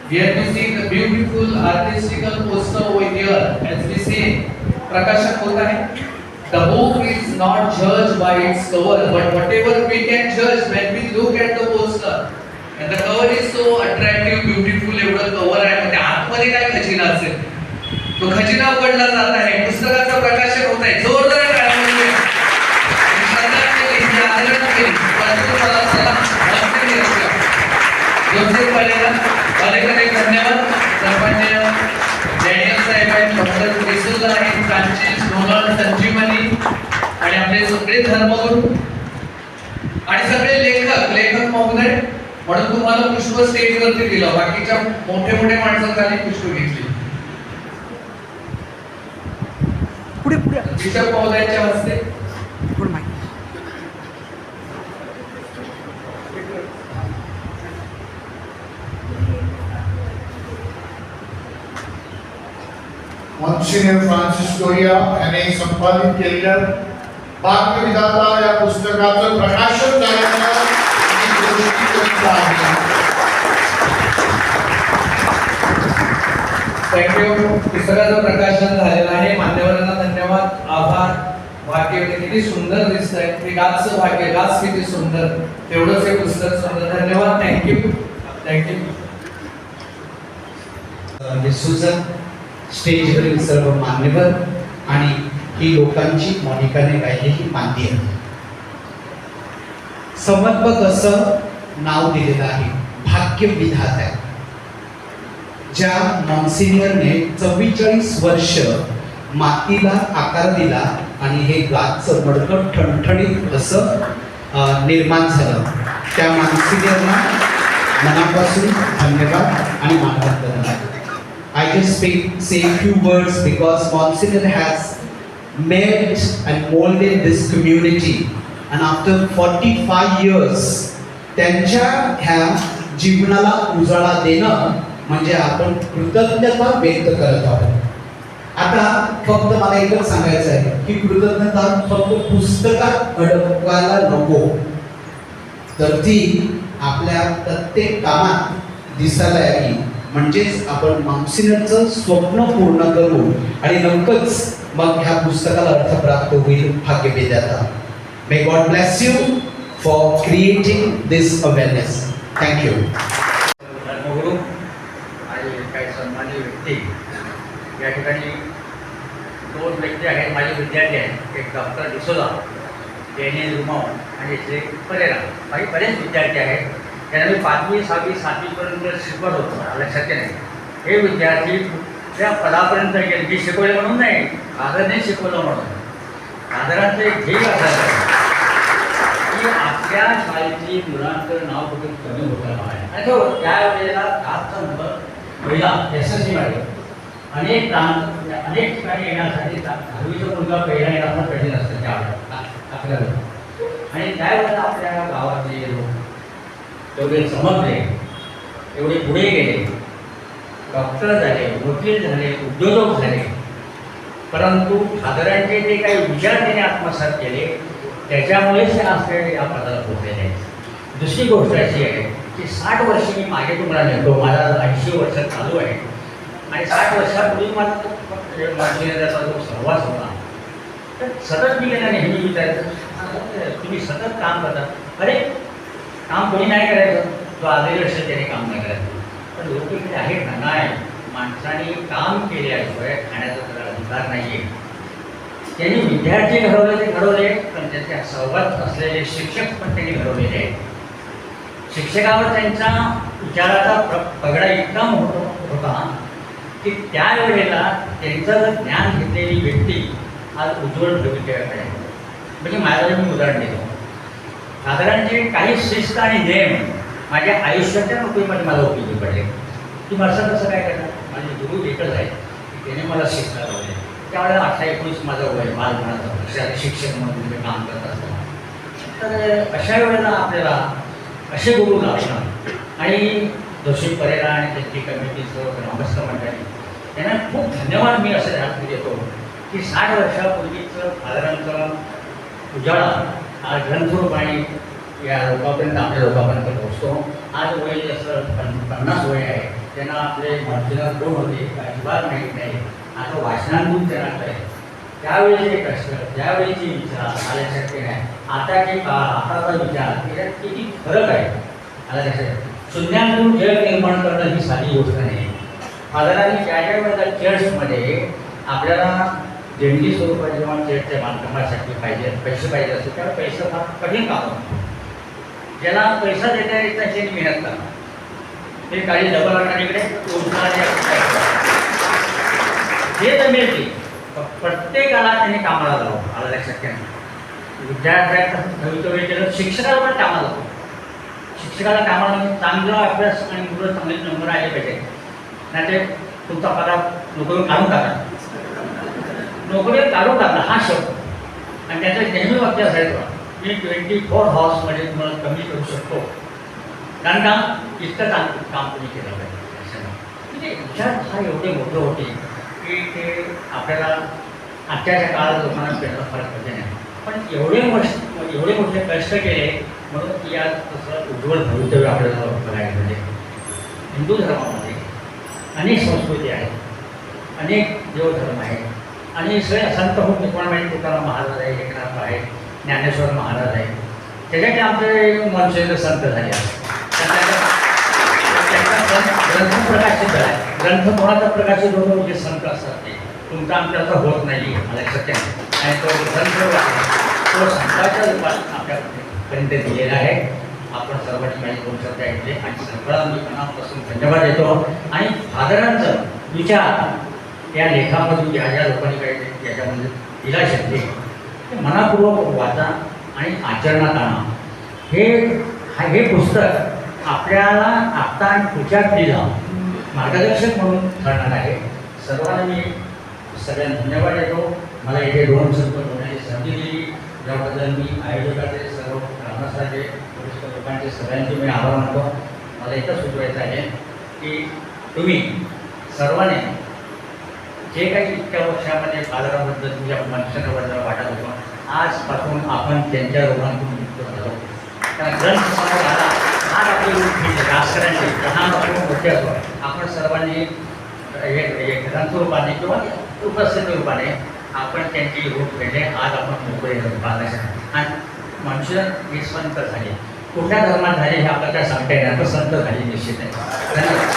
We have been seeing the beautiful artistical poster over here. As we say, प्रकाशन होता है. The book is not judged by its cover, but whatever we can judge when we look at the poster. And the cover is so attractive, beautiful. एवढं cover आहे, म्हणजे आतमध्ये काय खजिना असेल, तो खजिना उघडला जात आहे. पुस्तकाचं प्रकाशन होत आहे. जोरदार टाळ्या वाजवा. श्रद्धा केली, आदरण केली. परंतु मला चला वाचते असल्या जोसेफ वालेकडे धन्यवाद. सन्मान्य डॅनियल साहेब आहेत, डॉक्टर डिसूजा आहेत, फ्रान्सिस, डोनाल्ड, संजीवनी आणि आपले सगळे धर्मगुरू आणि सगळे लेखक महोदय. म्हणून तुम्हाला पुष्प स्टेजवरती दिलं, बाकीच्या मोठे मोठे माणसांनी पुष्प घेतली. पुढे पुढे बिशप महोदयाच्या हस्ते पुढे माहिती. मॉन्सिनियर फ्रान्सिस कोरिया यांनी संपादित केलेल्या भाग्यविधाता या पुस्तकाचं प्रकाशन झाल्याचं मी गोष्टी करीत आहे. थँक्यू. पुस्तकाचं प्रकाशन झालेलं आहे. मान्यवरांना धन्यवाद, आभार. भाग्य किती सुंदर दिसत आहे. ते गाजचं भाग्य, गाज किती सुंदर, तेवढंच हे पुस्तक सुंदर. धन्यवाद. थँक्यू. डिसूजा, स्टेजवरील सर्व मान्यवर आणि ही लोकांची मोनिकाने गायलेली मांदी आहे. समर्पक असं नाव दिलेलं आहे, भाग्य विधाता. ज्या मॉन्सिनियरने 44 वर्ष मातीला आकार दिला आणि हे गाजचं मडकट ठणठणीत असं निर्माण झालं. त्या मानसिकरना मनापासून धन्यवाद आणि मानवंदना. I just say a few words because Monsignor has made and molded this community, and after 45 years त्यांच्या ह्या जीवनाला उजाळा देणं म्हणजे आपण कृतज्ञता व्यक्त करत आहोत. आता फक्त मला एकच सांगायचं आहे की कृतज्ञता फक्त पुस्तकात अडकवायला नको, तर ती आपल्या प्रत्येक कामात दिसायला यावी. म्हणजेच आपण मॉन्सिनरचं स्वप्न पूर्ण करू आणि नक्कीच मग ह्या पुस्तकाला अर्थ प्राप्त होईल. भाग्य विधाता. May God bless you for creating this awareness. Thank you. धर्मगुरू आणि काही सन्माननीय व्यक्ती, या ठिकाणी 2 व्यक्ती आहेत, माझे विद्यार्थी आहेत. एक डॉक्टर डिसोजा, डेनियल रुमाव आणि इथले परेरा. काही बरेच विद्यार्थी आहेत. त्यांना मी 5वी 6वी 7वीपर्यंत शिकवत होतो. मला लक्षात नाही हे विद्यार्थी त्या पदापर्यंत गेले. मी शिकवले म्हणून नाही, आदरने शिकवलं म्हणून. आदराचं एक ध्येय असायचं की आपल्या शाळेची मुलांचं नाव कुठे कमी होतं आहे. आणि तो त्यावेळेला कापचा नंबर पहिला SSC मध्ये अनेक ठिकाणी येण्यासाठी 10वीचा मुलगा पहिला येणार कठीण असतं त्यावेळेला 11वी. आणि त्यावेळेला आपल्या गावातले लोक एवढे समजले, एवढे पुढे गेले, डॉक्टर झाले, वकील झाले, उद्योजक झाले. परंतु साधारणचे जे काही विचार त्याने आत्मसात केले त्याच्यामुळेच हे आज ते या पदाला पोहोचलेले आहेत. दुसरी गोष्ट अशी आहे की 60 वर्ष मी मागे तुम्हाला नेतो. माझा 80 वर्ष चालू आहे आणि 60 वर्षापूर्वी माझा जो सहवास होता तर सतत मी त्यांना नेहमी विचारायचं, तुम्ही सतत काम करता. अरे काम कोणी नाही करायचं, जो आधी वर्ष त्याने काम नाही करायचं. पण लोक इकडे आहेत ना, नाही, माणसाने काम केल्याशिवाय खाण्याचा त्याला अधिकार नाही आहे. त्यांनी विद्यार्थी घडवले ते घडवले, पण त्याच्या सहभाग असलेले शिक्षक पण त्यांनी घडवलेले आहेत. शिक्षकावर त्यांचा विचाराचा पगडा इतका होता की त्यावेळेला त्यांचं ज्ञान घेतलेली व्यक्ती आज उज्ज्वल भविष्याकडे. म्हणजे माझं मी उदाहरण देतो. साधारण जे काही शिस्त आणि नियम माझ्या आयुष्याच्या नोकरीमध्ये मला उपयोगी पडले. की माझं कसं काय करणार, माझे गुरु एकच आहे की त्याने मला शिस्त लावले. त्यावेळेला 18-19 माझं वय बालपणाचं शिक्षक म्हणून मी काम करत असताना. तर अशा वेळेला आपल्याला असे गुरु लाभणार आणि जोशी परेरा आणि त्यांची कमिटीचं ग्रामस्थ मंडळी त्यांना खूप धन्यवाद मी असं ध्यान देतो की 60 वर्षापूर्वीचं साधारणचं उजाळा आज ग्रंथरूपाने या लोकांपर्यंत आपल्या लोकांपर्यंत पोहोचतो. आज वय जसं 50 वय आहे, त्यांना आपले मार्जिनल कोण होते अजिबात माहीत नाही. आता वाचनातून त्यांना कळेल. त्यावेळेचे कष्ट, त्यावेळेचे विचार मला शक्य नाही. आताचे काळ, आताचा विचार याच्यात किती फरक आहे मला लक्षात. शून्यातून जग निर्माण करणं ही साधी गोष्ट नाही. साधारण ज्या वेळेला चर्चमध्ये आपल्याला देणगी स्वरूपात जेव्हा चर्चच्या बांधकामासाठी पैसे पाहिजे असते त्यावेळेला पैसा फार कठीण काम होतं. ज्याला पैसा देता येत नाही त्याची मेहनत करा. ते काही डबल अटाकडे हे तर मिळते. प्रत्येकाला त्यांनी कामाला जावं मला लक्षात घ्या. विद्यार्थ्यांचं भवितव्य केलं, शिक्षकाला पण कामाला जावं. शिक्षकाला कामाला चांगला अभ्यास आणि मुलं चांगले नंबर आले पाहिजे. नाही ते तुमचा पगार नोकरीवर काढून टाका. नोकरीवर काढून टाकला हा शब्द आणि त्याचा नेहमी वाक्य असायचं मी 24 हॉर्समध्ये तुम्हाला कमी करू शकतो. कारण का इतकं काम तुम्ही केलं पाहिजे. म्हणजे विचार हा एवढे मोठे होते की ते आपल्याला आजच्या काळात लोकांना त्याचा फरक पडले नाही. पण एवढे मोठे कष्ट केले म्हणून या तसं उज्ज्वल भवितव्य आपल्याला बघायला मिळते. हिंदू धर्मामध्ये अनेक संस्कृती आहेत, अनेक देवधर्म आहेत आणि सगळे संत होत निकोणमाई तुकाराम महाराज आहे, एकनाथ आहे, ज्ञानेश्वर महाराज आहे. त्याच्याकडे आमचे मनसेंद्र संत झाले आहेत. ग्रंथ प्रकाशित झाला आहे. ग्रंथ कोणाचा प्रकाशित होतो जे संत असतात ते तुमचा आमच्याचा होत नाही मला शक्य नाही. आणि तो ग्रंथ तो संतांच्या रूपात आपल्यापर्यंत दिलेला आहे. आपण सर्वांनी काही 2 शब्द ऐकले आणि सर्वांना मी मनापासून धन्यवाद देतो. आणि फादरांचं विचार त्या लेखामधून ज्या ज्या लोकांनी काही याच्यामध्ये दिला शक्ती ते मनापूर्वक वाचा आणि आचरणात आणा. हे पुस्तक आपल्याला आता आणि पुढच्या पिढीला मार्गदर्शक म्हणून ठरणार आहे. सर्वांना मी सगळ्यांना धन्यवाद देतो. मला इथे 2 शब्द बोलण्याची संधी दिली त्याबद्दल मी आयोजकाचे सर्व ग्रामस्थांचे वरिष्ठ लोकांचे सगळ्यांचे मी आभार मानतो. मला इथं सुचवायचं आहे की तुम्ही सर्वांनी जे काही इतक्या वर्षामध्ये बाजाराबद्दल तुमच्या मनुष्याबद्दल वाटत होतं आजपासून आपण त्यांच्या रोगांतून मुक्त झालो. कारण ग्रंथ समोर आला आज आपली रूप राजकारणाची लहानापासून मोठे असो आपण सर्वांनी एक ग्रंथरूपाने किंवा उपस्थित रूपाने आपण त्यांची रूप भेटले. आज आपण मोकळे बांधायचे आणि मनुष्य निस्वंत झाले. कुठल्या धर्मात झाले हे आपल्याला काय सांगता येणार पण संत झाले निश्चित आहे. धन्यवाद.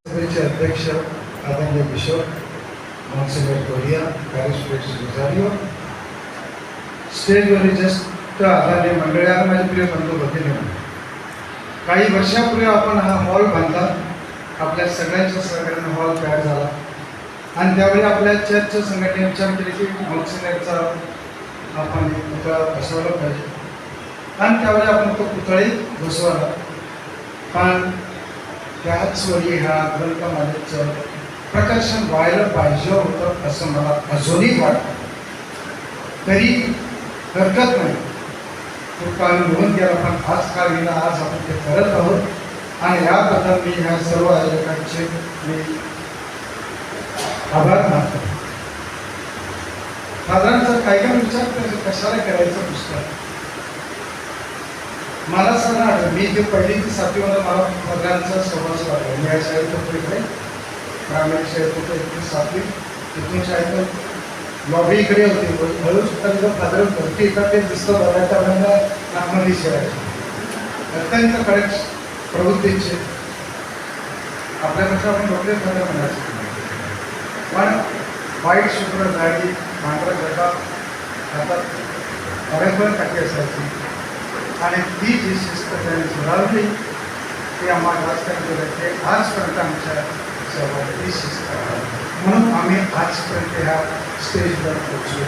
सभेचे अध्यक्ष आदरणीय बिशप मॉन्सिनर कोरिया पॅरिस रोझारियो, स्टेजवर जस्ट आदरणीय मंडळी आणि माझे प्रिय बंधू भगिनी, काही वर्षापूर्वी आपण हा हॉल बांधला. आपल्या सगळ्यांच्या सहकार्याने हॉल तयार झाला आणि त्यावेळी आपल्या चर्चच्या संघटनेने विचार केले की मॉन्सिनरचा आपण पुतळा बसवला पाहिजे आणि त्यावेळी आपण तो पुतळी बसवला. पण त्याच वेळी ह्या ग्रंथमालेचं प्रकाशन व्हायला पाहिजे होतं असं मला अजूनही वाटतं. तरी हरकत नाही, तो काळ निघून गेला. पण आज काळ गेला, आज आपण ते करत आहोत आणि याबद्दल मी ह्या सर्व आयोजकांचे मी आभार मानतो. साधारणतः काही काही विचार करायचं कशाला करायचं पुस्तक. मला साधारण मी जे 1ली ते 7वीमध्ये मला पदरांचा सहवास लागला. मी या शाळेत होतो इकडे, ग्रामीण शाळेत होतो 1 ते 7वी. तिथून शाळेत लॉबी इकडे होती. हळूच सुद्धा पदर भरती येतात ते दिसतं बघायच्या वेळेला आतमध्ये शिवायचे अत्यंत कडक प्रवृत्तीचे. आपल्यापेक्षा आपण डोक्यात झालं म्हणायचं पण वाईट शुभ्र दाढी पांढरा जगा हातात बरेचभर टाकी असायची आणि ती जी शिस्त त्यांनी सुधारली ती आम्हाला आजपर्यंत ते आजपर्यंत आमच्या सहभागी शिस्त आहे. म्हणून आम्ही आजपर्यंत ह्या स्टेजवर पोहोचलो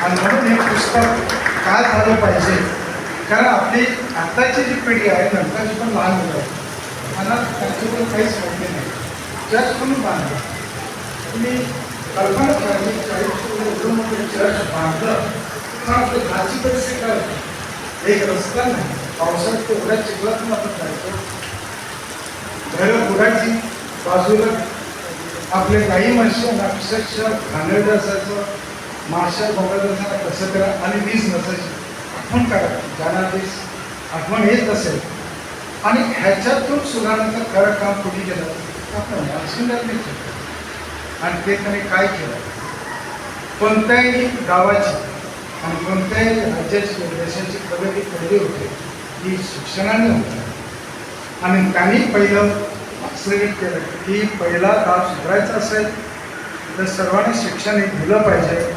आणि म्हणून हे पुस्तक काय झालं पाहिजे. कारण आपली आत्ताची जी पिढी आहे नंतरची पण लहान मुलं आहेत मला त्यांच्याकडून काहीच माहिती नाही. चर्च म्हणून बांधलं तुम्ही कल्पना करायची 40 मोठे चर्च बांधलं पण आपल्या घराची परिस्थिती काय होती. एक रस्ता नाही, पावसाळ्यात तेवढ्या चिखलातून आपण जायचो. घरं बुडाची बाजूला आपले काही माणसं अक्षरशः घाणेरडं असायचं. माशा बघत असताना कसं करा आणि वीज नसायची. आठवण करा ज्यांना वीज आठवण येत असेल आणि ह्याच्यातून सुधारण्याचं खरं काम कुठे केलं आपण नाही. आणि ते त्याने काय केलं कोणत्याही गावाची आणि कोणत्याही राज्याची देशाची प्रगती पहिली होते ही शिक्षणाने होती. आणि त्यांनी पहिलं एक्सलेट केलं की पहिला गाव सुधारायचा असेल तर सर्वांनी शिक्षण हे दिलं पाहिजे.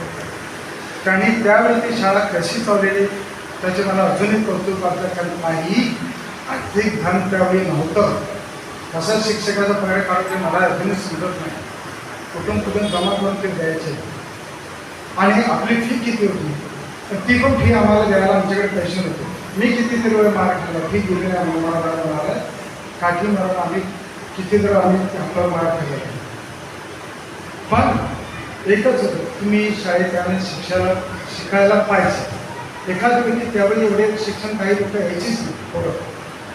त्यांनी त्यावेळी ती शाळा कशी चाललेली त्याचे मला अजूनही कौतुक वाटतं. कारण काही आर्थिक धन त्यावेळी नव्हतं. कसं शिक्षकाचा पगार काढतो मला अजूनही समजत नाही. कुठून जमा करून ते द्यायचे आणि आपली फी किती होती तर ती पण फी आम्हाला द्यायला आमच्याकडे पैसे नव्हते. मी कितीतरी वेळ महाराष्ट्राला फी दिली नाही. मला काठी मारून आम्ही कितीतरी आम्ही आपलं महाराष्ट्राला पण एकच होतं तुम्ही शाळेत त्याने शिकायला पाहिजे. एखादी व्यक्ती त्यावेळी एवढे शिक्षण काही लोक यायचीच नाही. थोडं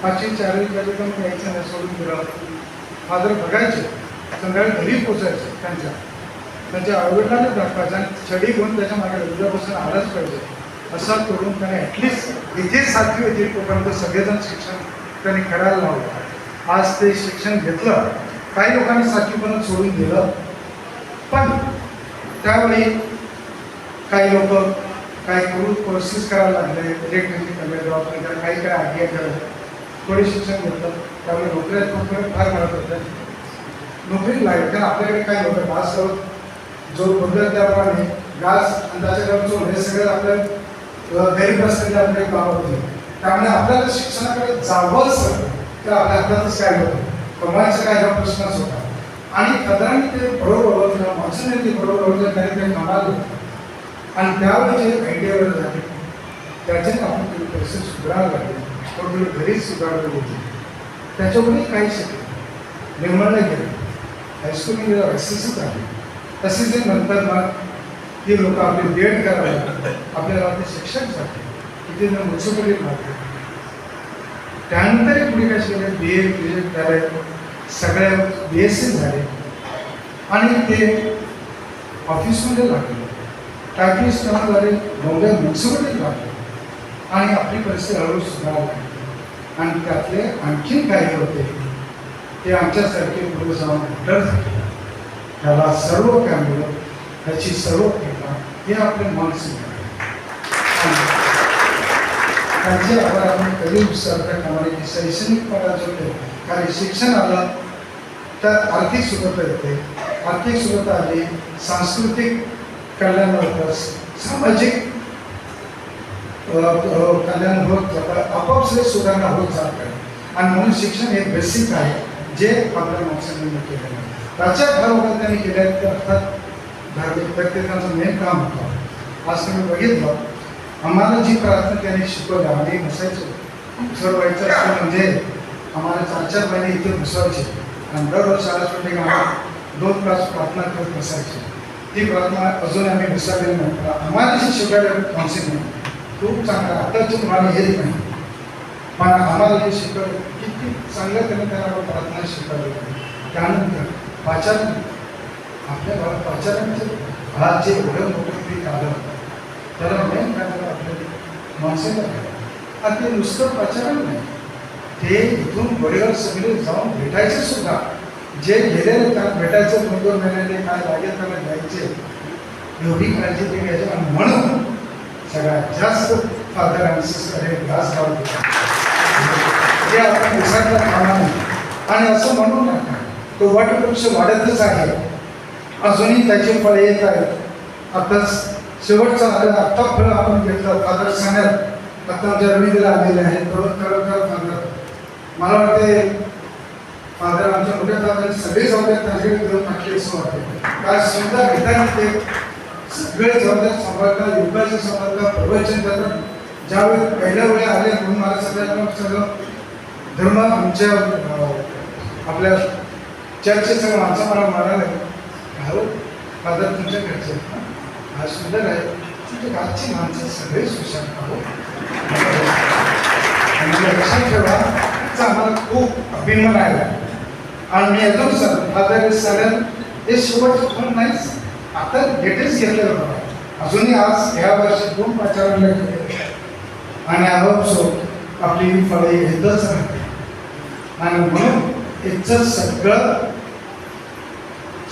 5वी 4वी पण यायचं नाही सोडून दिलं. फादर बघायचे संध्याकाळी घरी पोचायचे त्यांच्या आवडीलाने दाखवायचं आणि छडी घेऊन त्याच्या मागे उद्यापासून आलाच पाहिजे असा करून त्याने ॲटलिस्ट इथे 7वी होती तोपर्यंत सगळेजण शिक्षण त्यांनी करायला लावलं. आज ते शिक्षण घेतलं. काही लोकांनी 7वीपर्यंत सोडून दिलं पण त्यावेळी काही लोक काही कोर्सेस करायला लागले. इलेक्ट्रिकल कम्प्युटर काही आयडिया केलं थोडे शिक्षण घेतलं. त्यावेळी नोकऱ्या फार मिळत होत्या. नोकरी लागली कारण आपल्याकडे काय होतं पास करून जो बदल त्याप्रमाणे गास आणि त्याच्याकडून हे सगळं आपल्या गरीब असलेले आपले गाव होते. त्यामुळे आपल्याला शिक्षणाकडे जावंच तर आपल्या हातातच काय होतं कमायचं काय हा प्रश्नच होता. आणि साधारण ते बरोबर ओळखलं, माणसाने ते बरोबर ओळखलं, काही काही म्हणाले आणि त्यावेळी जे आयडियावर झाले त्याच्याने आपण थोडी परिस्थिती सुधारायला लागली, पण थोडी घरीच सुधारली होती. त्याच्यामुळे काही शिकले, निर्मळ नाही केलं. हायस्कूलमध्ये SSC झाली, SSC नंतर मग ती लोक आपली BEd करायला आपल्याला ते शिक्षक झाले, तिथे म्युन्सिपॅलिटी लागले. त्यानंतर पुढे काय शिकले, BA झाले, सगळ्या BSc झाले आणि ते ऑफिसमध्ये लागले, टायपिस्ट काम झाले, मुंबई म्युन्सिपॅलिटी लागले आणि आपली परिस्थिती हळूहळू सुधारली. आणि त्यातले आणखीन काही होते ते आमच्यासारखे पुढे जाऊन हटर झाले. त्याला सर्व कॅमेरा, त्याची सर्व प्रेरणा हे आपले मानसिक आहे. त्यांचे आभार आपण कधी विसरता कामा नये की शैक्षणिक पदाचे होते. कारण शिक्षण आलं तर आर्थिक सुलभता येते, आर्थिक सुलभता आली, सांस्कृतिक कल्याण होतं, सामाजिक कल्याण होत जातं, आपापसात सुधारणा होत जाते. आणि म्हणून शिक्षण हे बेसिक आहे जे आपल्या माणसांनी केलेलं आहे. त्याच्या भागात त्यांनी केल्या ते अर्थात धार्मिक प्रत्येकाचं मेन काम होतं. आज तुम्ही बघितलं, आम्हाला जी प्रार्थना त्यांनी शिकवल्या, आम्ही बसायचो बसवायचं असं म्हणजे आम्हाला 4-4 महिने इथे बसवायचे आणि दररोज शाळा सुटली आम्हाला 2 तास प्रार्थना करत बसायची. ती प्रार्थना अजून आम्ही विसरलेली नाही. आम्हाला जी शिकायला कॉन्सेप्ट नाही खूप चांगला, आताची तुम्हाला येत नाही, पण आम्हाला जे शिकवलं किती चांगलं त्याने त्यांना प्रार्थना शिकवली. त्यानंतर पाचारण, आपल्या भागात पाचारांचं भात जे एवढं मोठं पीक आलं त्याला मेन करायला आपल्याला माणसाला आणि ते नुसतं पाचारण नाही, ते इथून बरेवर सगळे जाऊन भेटायचे सुद्धा, जे गेलेले त्याला भेटायचं 2-2 महिन्याने काय लागेल त्याला घ्यायचे, एवढी काळजी ते घ्यायची. आणि म्हणून सगळ्यात जास्त फादर आणि सिस्टर हे ग्लास लावून देतात, हे आपण विसरता कामा नये. आणि असं म्हणू नका, तो वटवृक्ष वाढतच आहे, अजूनही त्याचे फळ येत आहेत. आताच शेवटचा आलेला आत्ता फळ आपण घेतलं फादर सांगत आता आमच्या रवीला आलेले आहेत. फादर मला वाटते फादर आमच्या मोठ्या दादाने सगळे जबाबदार त्याच्याकडे घेऊन टाकले असं वाटते. काय सुद्धा घेताना ते सगळे जबाबदार सांभाळतात, योगाचे सांभाळतात, प्रवचन करतात. ज्यावेळी पहिल्या वेळी आले म्हणून मला सगळं धर्म आमच्या आपल्या चर्चेचं माणसं मला म्हणाले, हो फादर तुमच्या घरचे हा सुंदर आहे, तुमच्या गावची माणसं सगळे सुशांत आहोत. लक्षात ठेवा, आम्हाला खूप अभिमान आहे. आणि मी अजून सर फादर सगळ्यात हे शेवटचं फळ नाहीच, आता लेटेस्ट घेतलेलं बघा. अजूनही आज ह्या वर्षी 2 पाचारण आणि आहोत आपली फळे येतच राहते. आणि म्हणून याचं सगळं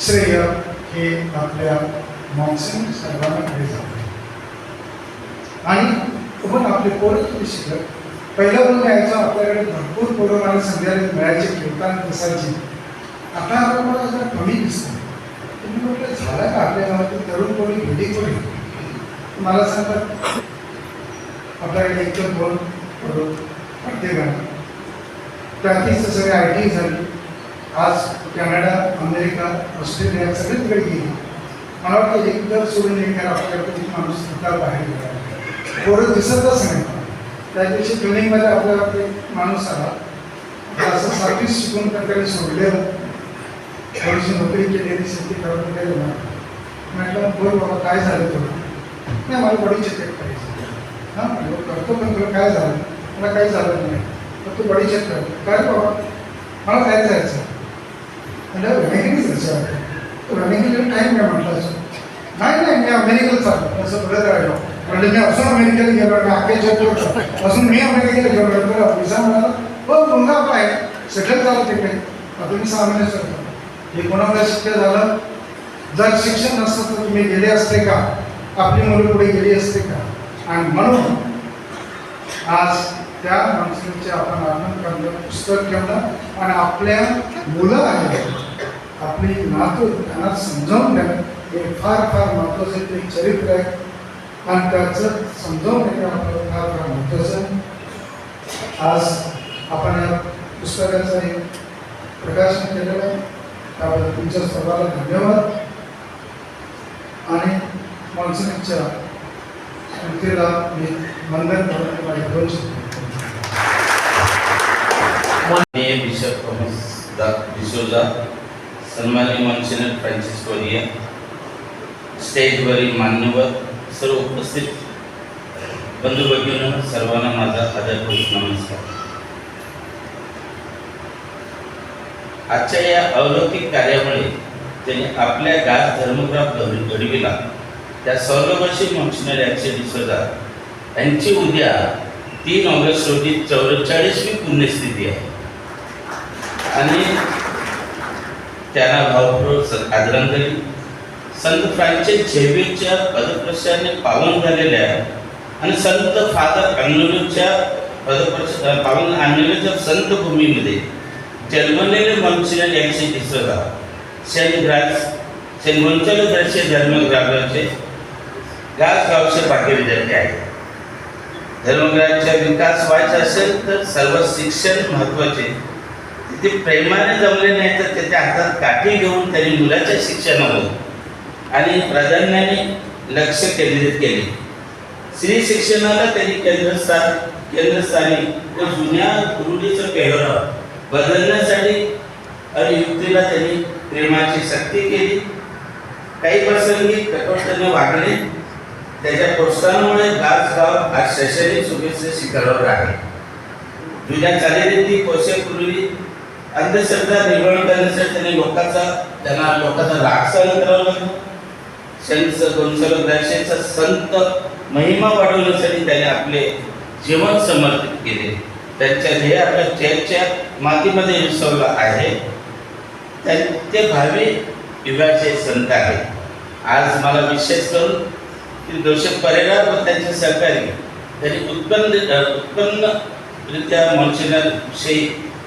श्रेय हे आपल्या माणसाने सर्वांना पुढे जातं. आणि पण आपले पोरं तुम्ही शिकत पहिलं पण यायचं, आपल्याकडे भरपूर पोरं मला संध्याकाळी मिळायचे, खेळताना दिसायची. आता आपल्याला जरा कमी दिसतं. तुम्ही म्हटलं झालं का आपल्या गावात तरुण कोणी भेटी कोणी मला सांगतात आपल्याकडे 1-2 पोरं प्रत्येकाला त्यातच सगळे IT झाली. आज कॅनडा, अमेरिका, ऑस्ट्रेलिया सगळीकडे गेली. मला वाटतं एकदम सोडून एक आपल्याकडे माणूस सुद्धा बाहेर गेला, पोरं दिसतच नाही. त्या दिवशी ट्रेनिंगमध्ये आपल्याला माणूस आला, असं सर्व्हिस शिकून त्याकडे सोडलेलं, थोडीशी नोकरी केलेली, शेती करत गेलं ना. म्हटलं बोल बाबा काय झालं तुला? नाही मला बॉडीचे चेक करायचं. हां करतो, पण तुला काय झालं? मला काही झालं नाही, तर तू बॉडी चेक कर. काय बाबा मला काय जायचं? म्हणजे रनिंग जायचं, रनिंगला टाईम काय म्हटलं असं? नाही मी अमेरिकेला चाललो असं बरं राहिलो. म्हणजे मी अजून अमेरिकेला गेलो, मी आखेच्या अजून मी अमेरिकेला गेलो. विसा म्हणाला हो मुलगा आपला आहे, सेटल झालं तिकडे, तुम्ही 6 महिने करतो. हे कोणाला शक्य झालं? जर शिक्षण नसतं तर तुम्ही गेले असते का? आपली मुलं पुढे गेली असते का? आणि म्हणून आज त्या माणसांचे आपण आनंद करणं, पुस्तक ठेवणं आणि आपल्या मुलं आहेत, आपली नातू त्यांना समजावून देणं हे फार फार महत्त्वाचं ते चरित्र आहे. आणि त्याचं समजावून घेणं आपल्याला फार फार महत्त्वाचं. आज आपण या पुस्तकाचं हे प्रकाशन केलेलं आहे त्याबद्दल तुमच्या सर्वांना धन्यवाद. आणि माणसाच्या स्मृतीला मी वंदन करून माझे 2 शब्द माननीय बिशप थॉमस डिसोजा, सन्माननीय मॉन्सिनर फ्रान्सिस कोरिया, स्टेजवरील मान्यवर, सर्व उपस्थित बंधू भगिनींनो, सर्वांना माझा आदरपूर्वक नमस्कार. आजच्या या अलौकिक कार्यामुळे त्यांनी आपल्या गाज धर्मग्राफ घडविला त्या सर्ववर्षी मॉन्सिनर ॲक्से डिसोजा यांची उद्या 3 ऑगस्ट रोजी 44वी पुण्यस्थिती आहे आणि त्यांना भावपूर्वक आदरांजली. संत फ्रान्सिस झेवियरच्या पदप्रश्राने पावन झालेल्या आणि संत फादर अग्नोलच्या पावन अग्नोलच्या संत भूमीमध्ये जन्मलेले मॉन्सिनर ॲक्से डिसोजा सेंट गोंचालो ग्राशे धर्मग्राफाचे गाज गावचे भाग्य विद्यार्थी आहेत. धर्मग्रहाचा विकास व्हायचा असेल तर सर्व शिक्षण महत्त्वाचे. तिथे प्रेमाने जमले नाही तर त्याच्या हातात काठी घेऊन त्यांनी मुलाच्या शिक्षणावर आणि प्राधान्याने लक्ष केंद्रित केले. स्त्री शिक्षणाला त्यांनी केंद्रस्थानी व जुन्या गुरुडीचं पेहराव बदलण्यासाठी आणि युक्तीला त्यांनी प्रेमाची सक्ती केली. काही प्रसंगी कठोरतेने वागले. त्याच्या प्रोत्साहनामुळे गाव आज शैक्षणिक शुभेच्छा शिखरावर आहे. जुन्या चालीरीती कोशेपूर्वी अंधश्रद्धा निर्माण करण्यासाठी त्यांना लोकांचा राग सहन करावा लागला. संत गोंसालो ग्राशेचा संत महिमा वाढवण्यासाठी त्याने आपले जीवन समर्पित केले. त्यांच्या ध्येय आपल्या चर्चच्या मातीमध्ये विसरला आहे. ते भावी युगाचे संत आहेत. आज मला विशेष करून जोसेफ परेरा व त्यांचे सहकारी त्यांनी उत्पन्नरित्या मॉन्सिनर विषयी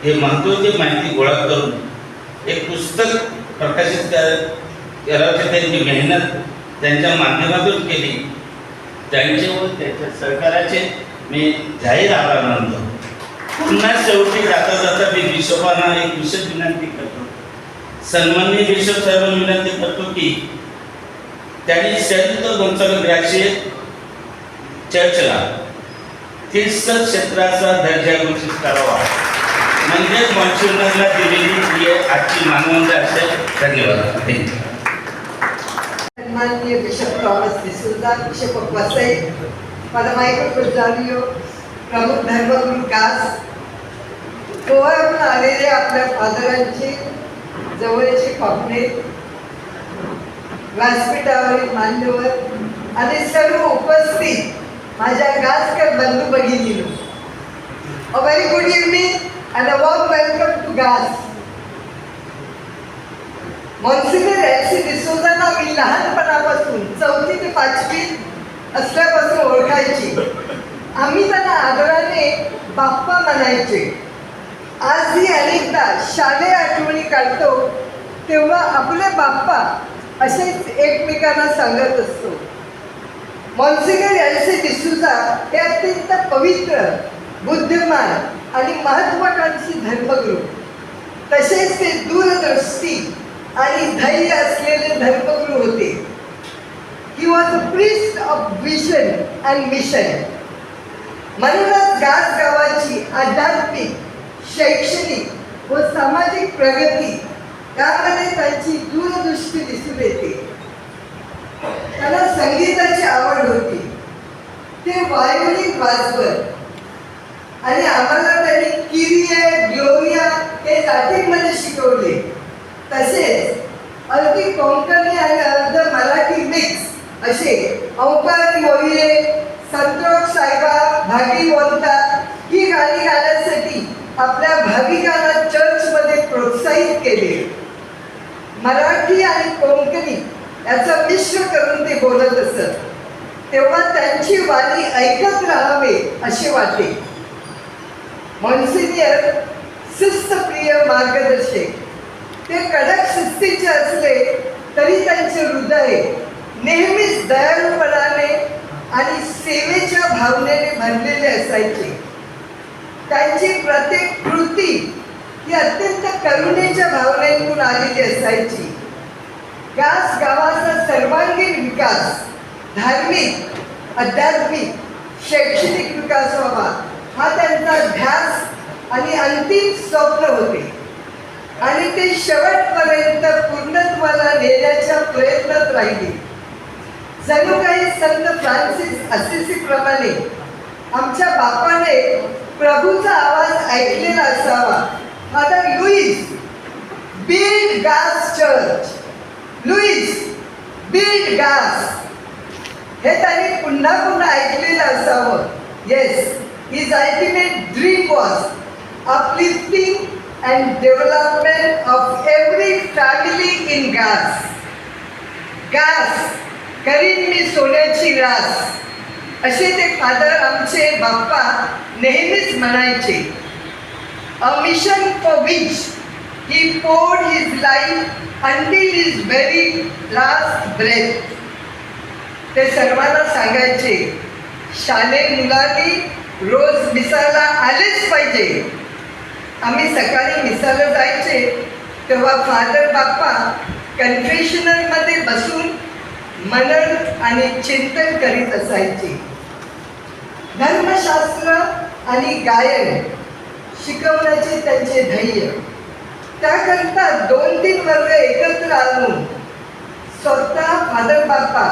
हे महत्त्वाची माहिती गोळा करून एक पुस्तक प्रकाशित करायची त्यांची मेहनत त्यांच्या माध्यमातून केली. त्यांचे व त्यांच्या सहकार्याचे मी जाहीर आभार मानतो. पुन्हा शेवटी जाता जाता मी बिशपांना एक विशेष विनंती करतो. सन्माननीय बिशप साहेबांना विनंती करतो की त्यांनी संत गोंसालो ग्राशे चर्चला तीर्थ क्षेत्राचा दर्जा घोषित करावा. म्हणजे मॉन्सिनरला दिलेली ही आजची मानवंत असेल. धन्यवाद. सन्माननीय bishop Thomas D'Souza, bishop of Vasai, father Michael कोजारियो, प्रमुख धर्मगुरू कास, गोव्याहून आलेले आपल्या फादरांचे जवळचे पाहुणे, व्यासपीठावरील मान्यवर आणि सर्व उपस्थित माझ्या गाजकर बंधू भगिनींनो, a very good evening and a warm welcome to Gaas. Monsignor ॲक्से डिसोजांना मी लहानपणापासून 4वी ते 5वी असल्यापासून ओळखायची. आम्ही त्यांना आदराने बाप्पा म्हणायचे. आजही अनेकदा शालेय आठवणी काढतो तेव्हा आपले बाप्पा असेच एकमेकांना सांगत असतो. मॉन्सिनर ॲक्से डिसोजा हे अत्यंत पवित्र, बुद्धिमान आणि महत्त्वाकांक्षी धर्मगुरू, तसेच ते दूरदृष्टी आणि धैर्य असलेले धर्मगुरू होते. He was a priest of vision and mission. म्हणूनच गाज गावाची आध्यात्मिक, शैक्षणिक व सामाजिक प्रगती यामध्ये त्यांची दूरदृष्टी दिसून येते. त्याला संगीताची आवड होती. ते वायोलिन वाजवत आणि आम्हाला त्यांनी किरिये, ग्लोरिया हे लॅटिनमध्ये शिकवले. तसेच अर्धी कोंकणी आणि अर्ध मराठी मिक्स असे औकार मोहिले, संतोष साहेबा, भागी बोलता ही गाणी गाण्यासाठी आपल्या भाविकांना चर्चमध्ये प्रोत्साहित केले. मराठी आणि कोंकणी याचा मिश्र करून ते बोलत असत. तेव्हा त्यांची वाणी ऐकत राहावे असे वाटे. मॉन्सिनियर शिस्तप्रिय मार्गदर्शक. ते कडक शिस्तीचे असले तरी त्यांचे हृदय नेहमीच दयाळूपणाने आणि सेवेच्या भावनेने भरलेले असायचे. त्यांची प्रत्येक कृती ही अत्यंत करुणेच्या भावनेतून आलेली असायची. गास गावाचा सर्वांगीण विकास, धार्मिक, आध्यात्मिक, शैक्षणिक विकास व्हावा हा त्यांचा ध्यास आणि अंतिम स्वप्न होते आणि ते शेवटपर्यंत पूर्णत्वाला नेण्याच्या प्रयत्नात राहिले. जणू काही संत फ्रान्सिस असिसी प्रमाणे आमच्या बापाने प्रभूचा आवाज ऐकलेला असावा. फादर लुईस, बिल्ड गास चर्च, लुईस बिल्ड गास, हे त्यांनी पुन्हा पुन्हा ऐकलेलं असावं. Yes, his ultimate dream was uplifting and development of every family in गास. गास करीन मी सोन्याची रास, असे ते फादर आमचे बाप्पा नेहमीच म्हणायचे. A mission for which he poured his life until his very last breath. ते सर्वांना सांगायचे, शालेय मुलांनी रोज मिसाला आलेच पाहिजे. आम्ही सकाळी मिसाला जायचे तेव्हा फादर बाप्पा कन्फेशनलमध्ये बसून मनन आणि चिंतन करीत असायचे. धर्मशास्त्र आणि गायन शिकवण्याचे त्यांचे ध्येय. त्याकरता 2-3 वर्ग एकत्र आणून स्वतः फादर बाप्पा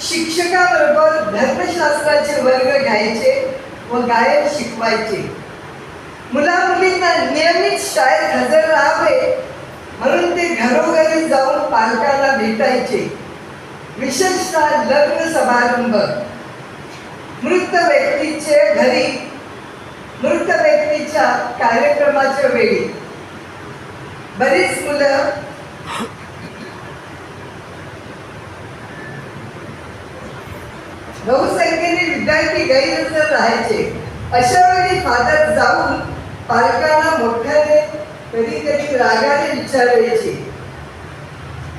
शिक्षकाबरोबर धर्मशास्त्राचे वर्ग घ्यायचे व गायन शिकवायचे. मुला मुलींना नियमित शाळेत हजर राहावे म्हणून ते घरोघरी जाऊन पालकांना भेटायचे. विशेषतः लग्न समारंभ, मृत व्यक्तीचे घरी, मृत व्यक्तीच्या कार्यक्रमाच्या वेळी बरीच मुलं बहुसंख्येने विद्यार्थी गैरहजर राहायचे. अशा वेळी फादर जाऊन पालकांना मोठ्याने कधी कधी रागाने विचारायचे,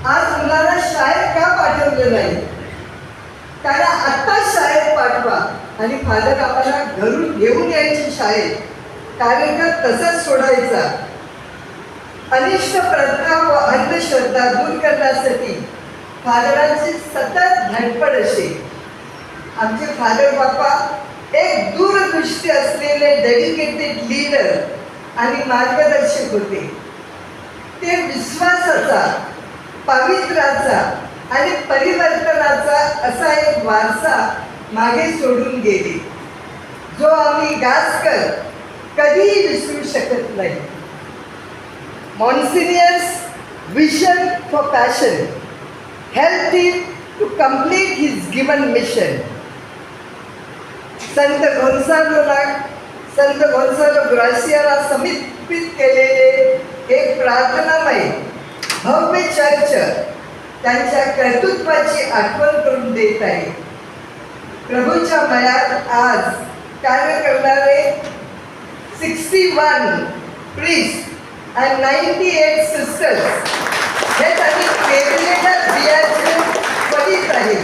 आज मुलांना शाळेत का पाठवलं नाही? त्याला आत्ता शाळेत पाठवा. आणि फादर आम्हाला घरून घेऊन यायचे शाळेत. कार्यक्रम तसाच सोडायचा. अनिष्ट प्रथा व अंधश्रद्धा दूर करण्यासाठी फादरांची सतत धडपड असे. आमचे फादर बाप्पा एक दूरदृष्टी असलेले डेडिकेटेड लीडर आणि मार्गदर्शक होते. ते विश्वासाचा, पवित्राचा आणि परिवर्तनाचा असा एक वारसा मागे सोडून गेले, जो आम्ही गासकर कधीही विसरू शकत नाही. Monsignor's vision for passion helped him to complete his given mission. Sant Gonsalo ग्रासियाला समर्पित केलेले एक प्रार्थनामय भव्य चर्च त्यांच्या कर्तृत्वाची आठवण करून देत आहे. प्रभूच्या मयात आज कार्य करणारे 61 प्रीस्ट आणि 98 सिस्टर्स हे त्यांनी पेरलेल्या बियाचे फलित आहे.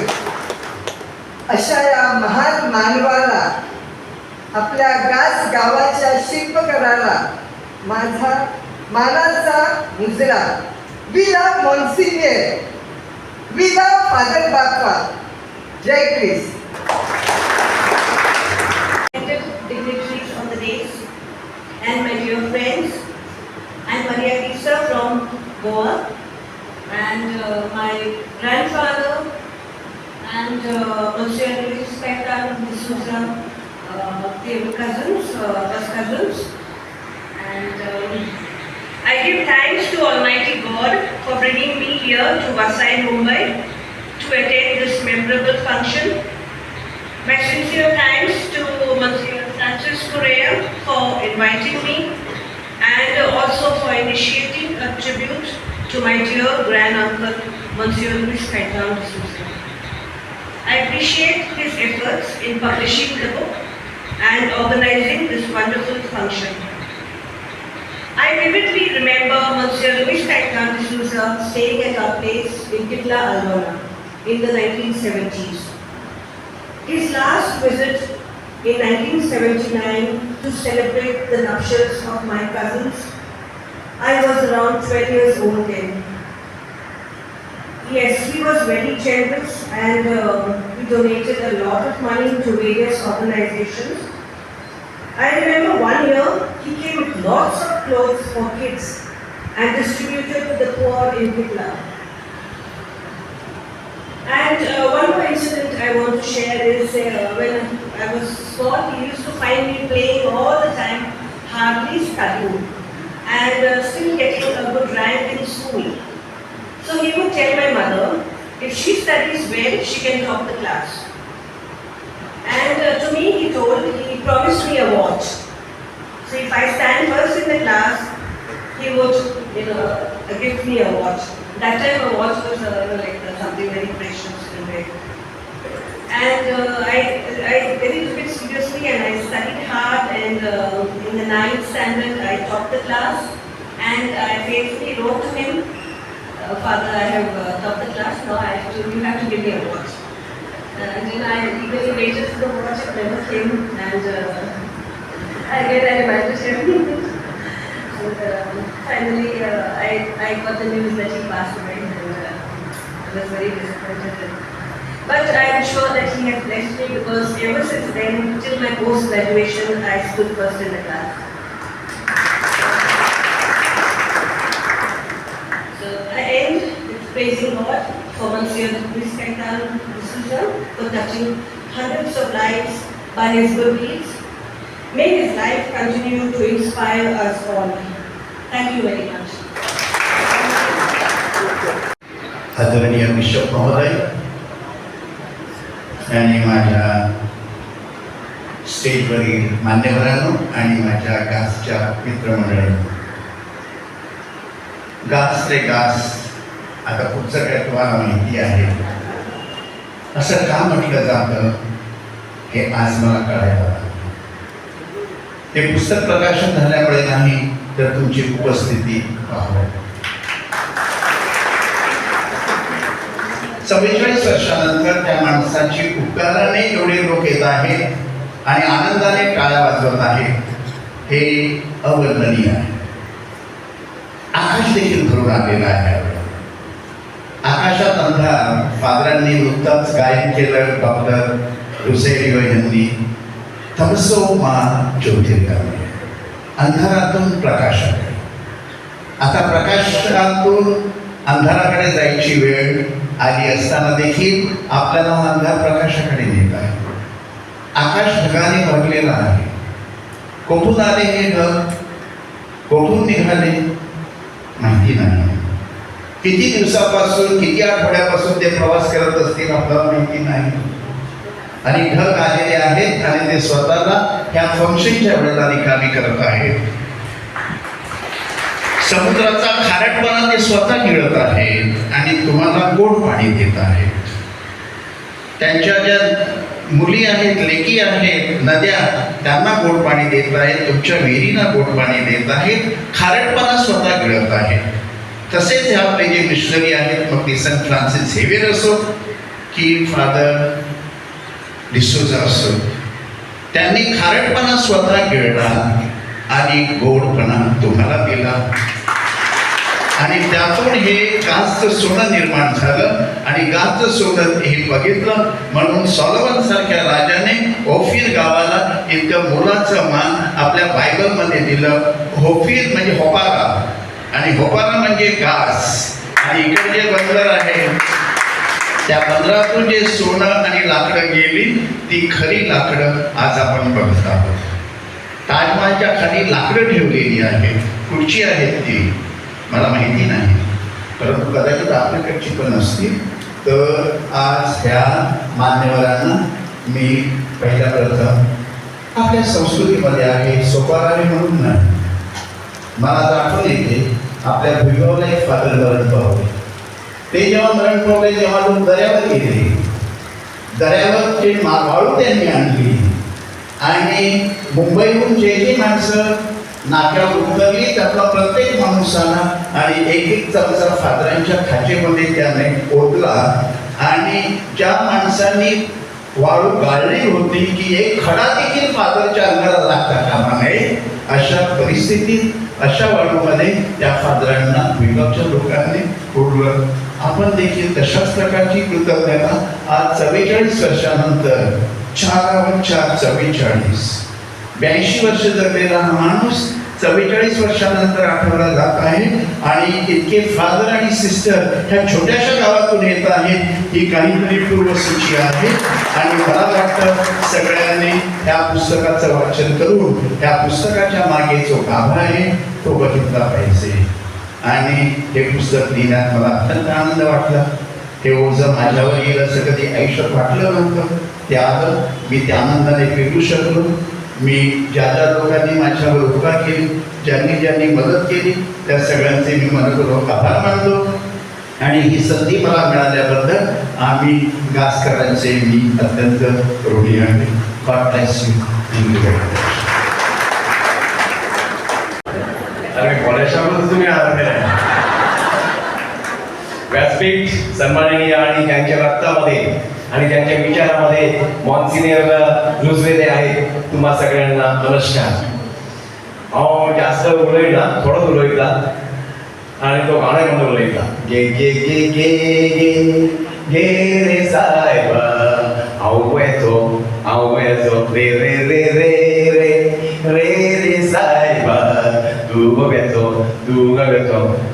अशा या महान मानवाला, आपल्या गास गावाच्या शिल्पकाराला माझा मानाचा मुजरा. We love monsignor, we love father Bappa. जय ख्रिस्त. Dignitaries on the days and my dear friends, I'm Maria Lisa from Goa, and my grandfather and Monsieur Luis Pector D'Souza, they were cousins, first cousins, and I give thanks to Almighty God for bringing me here to Vasai, Mumbai to attend this memorable function. My sincere thanks to Monsieur Francis Correa for inviting me and also for initiating a tribute to my dear granduncle, Monsieur Luis Pector D'Souza. I appreciate his efforts in publishing the book and organizing this wonderful function. I vividly remember Monsieur Luis Pector D'Souza staying at our place in Kitla, Alvona in the 1970s. His last visit in 1979 to celebrate the nuptials of my cousins I was around 12 years old then. Yes, he was very generous and he donated a lot of money to various organizations. I remember one year he came with lots of clothes for kids and distributed to the poor in Hitler. And one more incident I want to share is when I was small, he used to find me playing all the time, hardly studying, and still getting a good rank in school. So he would tell my mother, if she studies well, she can top the class. And to me, he promised me a watch. So if I stand first in the class, he would, give me a watch. That time a watch was something very precious and very. And I very took it seriously and I studied hard, and in the 9th standard I topped the class, and I faithfully wrote to him, Father, I have topped the class, now you have to give me a watch. And then I eagerly waited for the watch, it never came, and again I reminded him. And finally I got the news that he passed away, and I was very disappointed. But I am sure that he has blessed me, because ever since then, till my post-graduation, I stood first in the class. So I end with praising God for Monsieur Luis Caetano D'Souza for touching hundreds of lives by his good deeds. May his life continue to inspire us all. Thank you very much. आदरणीय bishop महोदय आणि माझ्या स्टेजवरील मान्यवरांनो आणि माझ्या गासच्या मित्रमंडळी, गास रे गास, आता पुढचं काय तुम्हाला माहिती आहे. असं का म्हटलं जातं हे आज मला कळायला लागलं. हे पुस्तक प्रकाशन झाल्यामुळे नाही, तर तुमची उपस्थिती पाहू. 44 वर्षानंतर त्या माणसाची उपकाराने एवढे लोक येत आहेत आणि आनंदाने टाळ्या वाजवत आहेत, हे अवर्णनीय आहे. आकाश देखील भरून आलेला आहे. आकाशात अंधार, फादरांनी नुकताच गायन केलं डॉक्टर रुसेलिओ यांनी, तमसो मा ज्योतिर्गमय, अंधारातून प्रकाशाकडे. आता प्रकाशातून अंधाराकडे जायची वेळ आली असताना देखील आपल्याला अंधार प्रकाशाकडे नेत आहे. आकाश ढगाने भरलेलं आहे. कुठून आले हे ढग, कुठून निघाले माहिती नाही. किती दिवसापासून, किती आठवड्यापासून ते प्रवास करत असतील आपल्याला माहिती नाही. आणि ढग आलेले आहेत आणि ते स्वतःला ह्या फंक्शनच्या वेळेला निकामी करत आहेत. समुद्राचा खारटपणा ते स्वतः गिळत आहेत आणि तुम्हाला गोड पाणी देत आहेत. त्यांच्या ज्या मुली आहेत, लेकी आहेत, नद्या, त्यांना गोड पाणी देत आहेत. तुमच्या विहिरींना गोड पाणी देत आहेत. खारटपणा स्वतः गिळत आहेत. तसेच हे आपले जे मिशनरी आहेत, मग ते सेंट फ्रान्सिस झेवियर असो की फादर डिसूजा असो, त्यांनी खारटपणा स्वतः गिळला आणि गोडपणा तुम्हाला दिला. आणि त्यातून हे गाजचं सोनं निर्माण झालं आणि गाजचं सोनं हे बघितलं म्हणून सॉलोमन सारख्या राजाने ओफीर गावाला इतकं मोलाचं मान आपल्या बायबलमध्ये दिलं. ओफीर म्हणजे होपारा, आणि होपारा म्हणजे गाज. आणि इकडे जे बंदर आहे, त्या बंदरातून जे सोनं आणि लाकडं गेली, ती खरी लाकडं आज आपण बघत आहोत. ताजमहालच्या खाली लाकडं ठेवलेली आहेत. कुठची आहेत ती मला माहिती नाही, परंतु कदाचित आपल्याकडची पण असतील. तर आज ह्या मान्यवरांना मी पहिल्या प्रथम आपल्या संस्कृतीमध्ये आहे सोपारावे म्हणून नाही, मला आता आठवण येते आपल्या भुईगावला एक फादर मरण पावले. ते जेव्हा मरण पावले तेव्हा लोक दर्यावर गेले. दर्यावर जे वाळू त्यांनी आणली आणि मुंबईहून जे जे माणसं नाक्यावर उतरली, त्यातला प्रत्येक माणूस आला आणि एक एक चमचा फादरांच्या खाचेमध्ये त्याने ओतला. आणि ज्या माणसांनी वाळू गाळली होती की एक खडा देखील फादरच्या अंगाला लागता कामा नये. अशा परिस्थितीत अशा वाळूमध्ये त्या फादरांना विभागच्या लोकांनी फोडलं. आपण देखील तशाच प्रकारची कृतज्ञता आज 44 वर्षानंतर 4/4 42 वर्ष जगलेला हा माणूस 44 वर्षानंतर आठवला जात आहे. आणि इतके फादर आणि सिस्टर ह्या छोट्याशा गावातून येत आहेत ही काहीतरी पूर्वसूची आहे. आणि मला वाटतं सगळ्यांनी ह्या पुस्तकाचं वाचन करून ह्या पुस्तकाच्या मागे जो गाभा आहे तो बघितला पाहिजे. आणि हे पुस्तक लिहिण्यात मला अत्यंत आनंद वाटला. हे ओझं माझ्यावर येईल असं कधी आयुष्यात वाटलं नव्हतं. ते आलं, मी त्या आनंदाने पेटू शकलो. मी ज्या लोकांनी माझ्यावर उपकार केली, ज्यांनी मदत केली त्या सगळ्यांचे मी मनपूर्वक आभार मानतो. आणि ही संधी मला मिळाल्याबद्दल आम्ही गासकरांचे मी अत्यंत ऋणी आहे. God bless you. कॉलेजच्याबद्दल तुम्ही आनंद व्यासपीठ सन्माननीय आणि त्यांच्या रक्तामध्ये आणि त्यांच्या विचारामध्ये मॉन्सिनियर रुजलेले आहेत. तुम्हा सगळ्यांना नमस्कार. जास्त उलयला थोडं उलयला आणि तो गाणं म्हणून उलयला गे गे गे गे गे गे रे साहेब हांव येतो रे रे रे रे रे रे रे साहेब तू येतो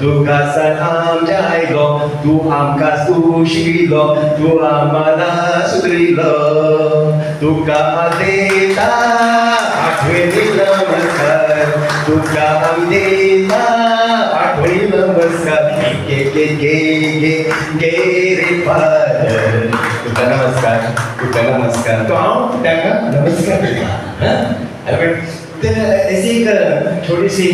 तुका सलाम जायलो तू आमकां तू शिकलो तू आम्हाला सुधरिलो तुका देता आठवणी नमस्कार तुका देता आठवणी नमस्कार गे गे गे गे गे रे फादर तुका नमस्कार तो हांव ताका नमस्कार करता. तर ऐसी एक छोटी सी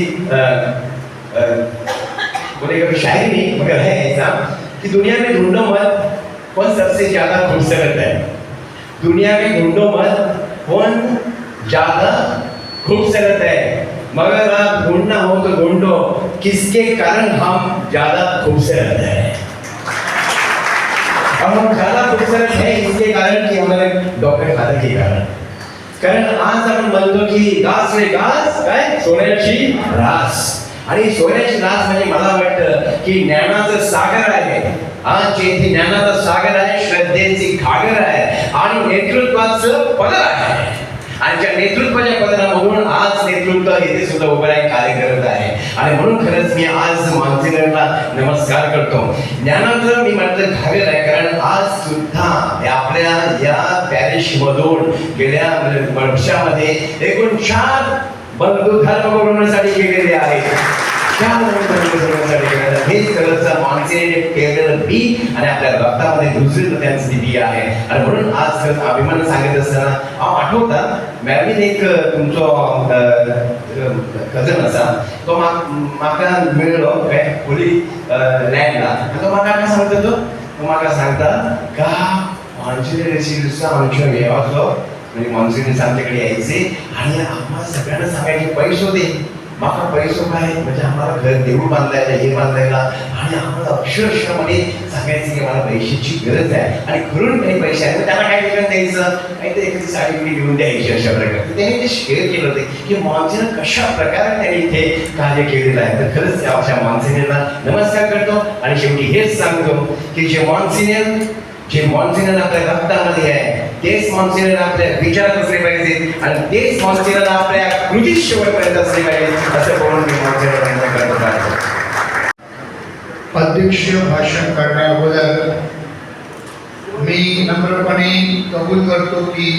बोलेगा शायरी नहीं मगर है ऐसा कि दुनिया में ढूंढो मत कौन सबसे ज्यादा खूबसूरत है. दुनिया में ढूंढो मत कौन ज्यादा खूबसूरत है मगर आप ढूंढना हो तो ढूंढो किसके कारण हम ज्यादा खूबसूरत है. हम ज्यादा खूबसूरत है इसके कारण कि हमारे डॉक्टर फादर के कारण आज आपण म्हणतो की गास रे गास काय सोन्याची रास. आणि सोन्याची रास म्हणजे मला वाटतं की ज्ञानाचं सागर आहे. आज जेथे ज्ञानाचं सागर आहे श्रद्धेची घागर आहे आणि नेतृत्वाचं पदर आहे. आणि त्या नेतृत्वाच्या पदरामधून आज नेतृत्व येथे सुद्धा उभं राहून कार्य करत आहे. आणि म्हणून खरंच मी आज मॉन्सिनरला नमस्कार करतो. ज्ञानाचं मी म्हटलं घागर आहे कारण आज सुद्धा आपल्या या पॅरिश मधून गेल्या वर्षामध्ये एकूण 4 बंधू धर्म बनवण्यासाठी गेलेले आहेत. हेच खरंच मॉन्सिनरने केलेलं बी आणि आपल्या रक्तामध्ये दुसरी त्यांचं बी आहे. आणि म्हणून आज खरंच अभिमान सांगत असताना आठवता मॅडमने एक तुमचो कजन असा तो म्हाका मेळ्ळो काय खोली लँडला. तो म्हाका काय सांगता तो म्हाका सांगता का मॉन्सिनर दिसा आमच्या वेवाचो म्हणजे मॉन्सिनर आमच्याकडे यायचे आणि आम्हाला सगळ्यांना सांगायचे पैसो दे. माका पैसो काय म्हणजे आम्हाला घर देऊळ बांधायला हे बांधायला आणि आम्हाला अक्षरशः मध्ये सांगायचं की मला पैशाची गरज आहे आणि घरून काही पैसे आहे त्यांना काय ठिकाण द्यायचं काहीतरी एखादी साडी बिडी घेऊन द्यायची अशा प्रकारे. त्यांनी ते शेअर केलं होते की मॉन्सिनर कशा प्रकारे त्यांनी इथे कार्य केलेलं आहे. तर खरंच अशा मॉन्सिनरला नमस्कार करतो. आणि शेवटी हेच सांगतो की जे मॉन्सिनर आपल्या रक्तामध्ये आहे तेच मॉन्सिनर आपल्या विचारात असले पाहिजे आणि तेच मॉन्सिनर आपल्या कृतीत शेवटपर्यंत असले पाहिजे असं बोलून मी मॉन्सिनर करतो. अध्यक्षीय भाषण करण्याबद्दल मी नम्रपणे कबूल करतो की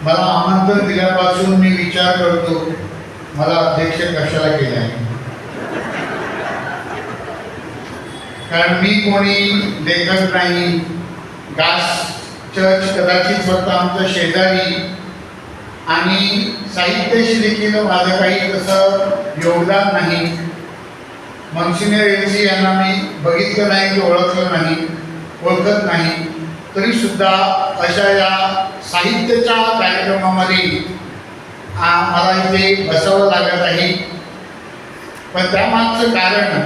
मला आमंत्रण दिल्यापासून मी विचार करतो मला अध्यक्ष कशाला केले आहे. कारण मी कोणी लेखक नाही. गास चर्च कदाचित फक्त आमचं शेजारी आणि साहित्याशी देखील माझं काही तसं योगदान नाही. मॉन्सिनर एलसी यांना मी बघितलं नाही की ओळखत नाही तरी सुद्धा अशा या साहित्याच्या कार्यक्रमामध्ये मला इथे बसावं लागत आहे. पण त्यामागचं कारण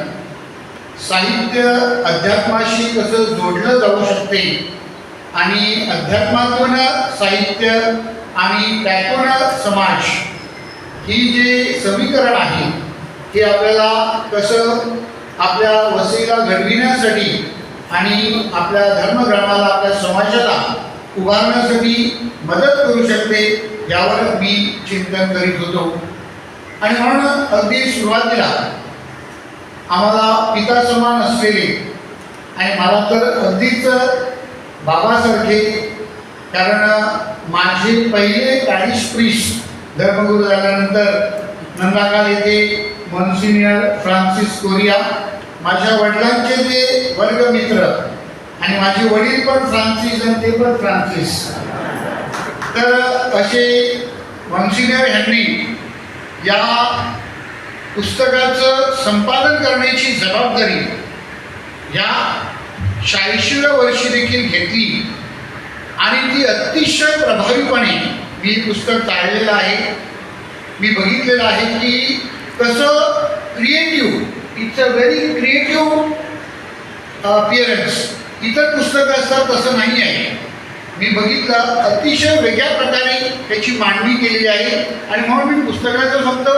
साहित्य अध्यात्माशी कसं जोडलं जाऊ शकते आणि अध्यात्मातून साहित्य आणि त्यातून समाज ही जे समीकरण आहे हे आपल्याला कसं आपल्या वसईला घडविण्यासाठी आणि आपल्या धर्मग्रामाला आपल्या समाजाला उभारण्यासाठी मदत करू शकते यावर मी चिंतन करीत होतो. आणि म्हणून अगदी सुरुवातीला आम्हाला पिता समान असलेले आणि मला तर अगदीच बाबासारखे, कारण माझे पहिले पॅरिश प्रीस्ट धर्मगुरू झाल्यानंतर नंदाकाल येथे मॉन्सिनियर फ्रान्सिस कोरिया, माझ्या वडिलांचे ते वर्गमित्र आणि माझे वडील पण फ्रान्सिस आणि ते पण फ्रान्सिस. तर असे मॉन्सिनियर ह्यांनी या पुस्तकाचं संपादन करण्याची जबाबदारी या 40व्या वर्षी देखील घेतली आणि ती अतिशय प्रभावीपणे मी पुस्तक चाललेलं आहे. मी बघितलेलं आहे की कसं creative, it's a very creative appearance. इतर पुस्तकं असतात तसं नाही आहे. मी बघितलं अतिशय वेगळ्या प्रकारे त्याची मांडणी केलेली आहे आणि म्हणून मी पुस्तकाचं फक्त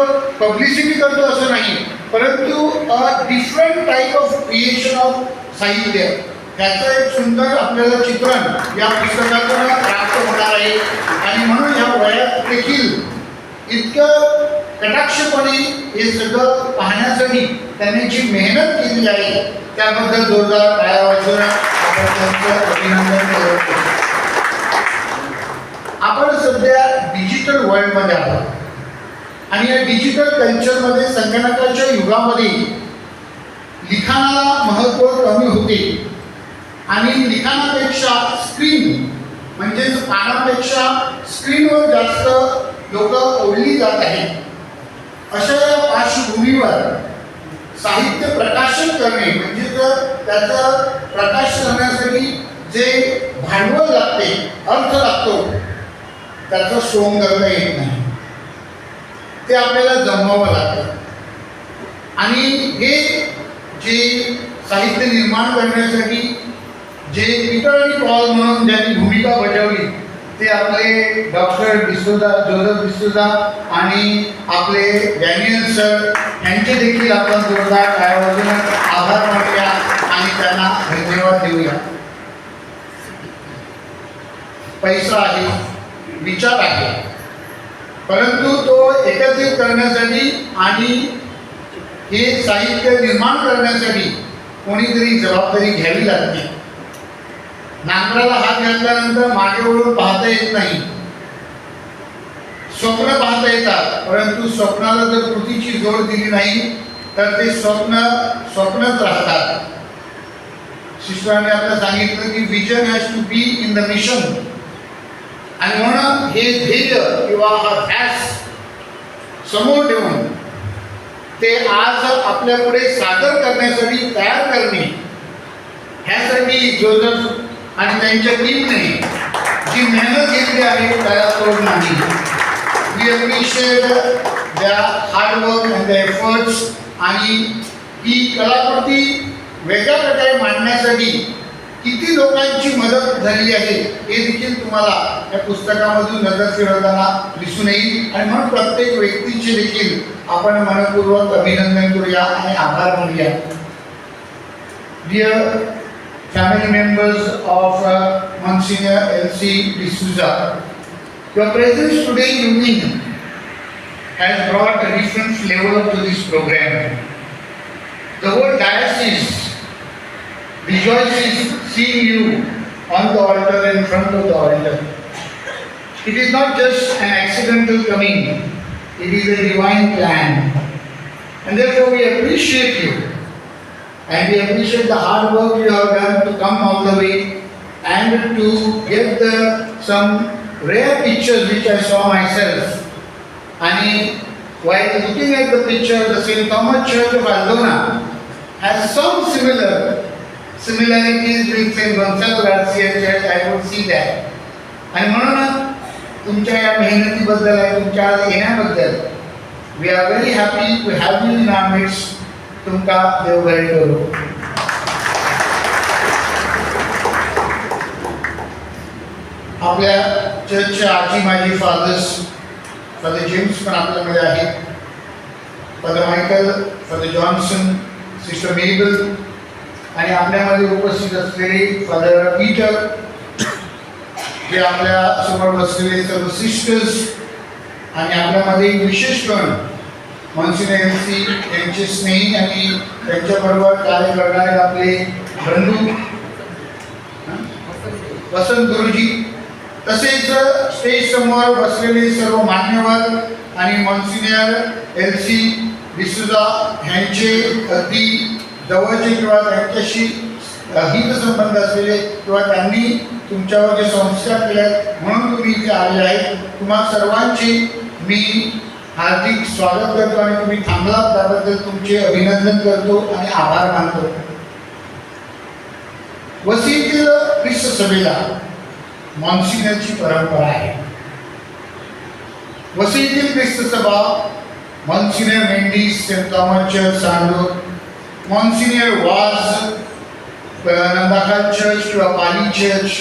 पब्लिसिटी करतो असं नाही, परंतु different type of creation of साहित्य त्याचं एक सुंदर आपल्याला चित्रण या पुस्तकातून प्राप्त होणार आहे. आणि म्हणून ह्या वयात देखील इतकं कटाक्षपणे हे सगळं पाहण्यासाठी त्यांनी जी मेहनत केली आहे त्याबद्दल जोरदार टाळ्या वाजवून आपण त्यांचं अभिनंदन करतो. आपण सध्या डिजिटल वर्ल्डमध्ये आहोत आणि या डिजिटल कल्चरमध्ये संगणकाच्या युगामध्ये लिखाणाला महत्त्व कमी होते आणि लिखाणापेक्षा स्क्रीन म्हणजेच पानापेक्षा स्क्रीनवर जास्त लोक ओढली जात आहेत. अशा या पार्श्वभूमीवर साहित्य प्रकाशन करणे म्हणजे त्याचं प्रकाश करण्यासाठी जे भांडवल लागते, अर्थ लागतो, त्याचं सोंग करता येत नाही. ते आपल्याला जमवावं लागतं. आणि हे जे साहित्य निर्माण करण्यासाठी जे पीटर आणि पॉल म्हणून ज्यांनी भूमिका बजावली ते आपले डॉक्टर डिसोजा, जोसेफ डिसोजा आणि आपले डॅनियल सर यांचे देखील आपण जोरदार टाळ्या वाजवून आभार मानूया आणि त्यांना धन्यवाद देऊया. पैसा आहे, विचार आहे, परंतु तो एकत्रित करण्यासाठी आणि हे साहित्य निर्माण करण्यासाठी कोणीतरी जबाबदारी घ्यावी लागते. नांगराला हात घातल्यानंतर मागे वळून पाहता येत नाही. स्वप्न पाहता येतात, परंतु स्वप्नाला जर कृतीची जोड दिली नाही तर ते स्वप्नच राहतात. शिष्टाने आपल्याला सांगितलं की vision has to be in the mission. आणि म्हणून हे ध्येय किंवा हा ध्यास समोर ठेवून ते आज आपल्या पुढे सादर करण्यासाठी तयार करणे, ह्यासाठी जोसेफ आणि त्यांच्या टीमने जी मेहनत घेतली आहे त्याला तोड नाही. We appreciate the hard work and the efforts. आणि ही कलाकृती वेगळ्या प्रकारे मांडण्यासाठी किती लोकांची मदत झाली आहे हे देखील तुम्हाला या पुस्तकामधून नजर फिरवताना दिसून येईल. आणि म्हणून प्रत्येक व्यक्तीचे देखील आपण मनपूर्वक अभिनंदन करूया आणि आभार मानूया. Dear family members of Monsignor L.C. D'Souza, your presence today evening has brought a different flavor to this program. The whole diocese rejoices seeing you on the altar and in front of the altar. It is not just an accidental coming, it is a divine plan. And therefore we appreciate you. And we appreciate the hard work you have done to come all the way and to get some rare pictures which I saw myself. And while looking at the picture, the St. Thomas Church of Aldona has some similarities with St. Gonzalo Garcia Church. I would see that. आणि म्हणून तुमच्या या मेहनतीबद्दल आणि तुमच्या येण्याबद्दल we are very happy to have you in our midst. तुमका देव बरे करो. आपल्या चर्चचे आजी माजी फादर्स, फादर जेम्स पण आपल्यामध्ये आहेत, father Michael, father Johnson, sister Mabel आणि आपल्यामध्ये उपस्थित असलेले फादर पीटर, जे आपल्या समोर बसलेले सर्व सिस्टर्स आणि आपल्यामध्ये विशेष करून मॉन्सिनर एलसी यांचे स्नेही आणि त्यांच्याबरोबर कार्य करणारे आपले बंधू वसंत गुरुजी, तसेच स्टेज समोर बसलेले सर्व मान्यवर आणि मॉन्सिनर एलसी डिसूजा यांचे अगदी जवळचे किंवा त्यांच्याशी हितसंबंध असलेले किंवा त्यांनी तुमच्यावर जे संस्कार केले आहेत म्हणून तुम्ही इथे आलेले आहेत, तुम्हा सर्वांचे मी हार्दिक स्वागत करतो आणि तुम्ही थांबलात त्याबद्दल तुमचे अभिनंदन करतो आणि आभार मानतो. वसईतील ख्रिस्त सभेला मॉन्सिनरची परंपरा आहे. वसईतील ख्रिस्त सभा मॉन्सिनर मेंडिस सेंट थॉमस चर्च सांडोर, मॉन्सिनर वाज नंदाखाल चर्च किंवा पाली चर्च,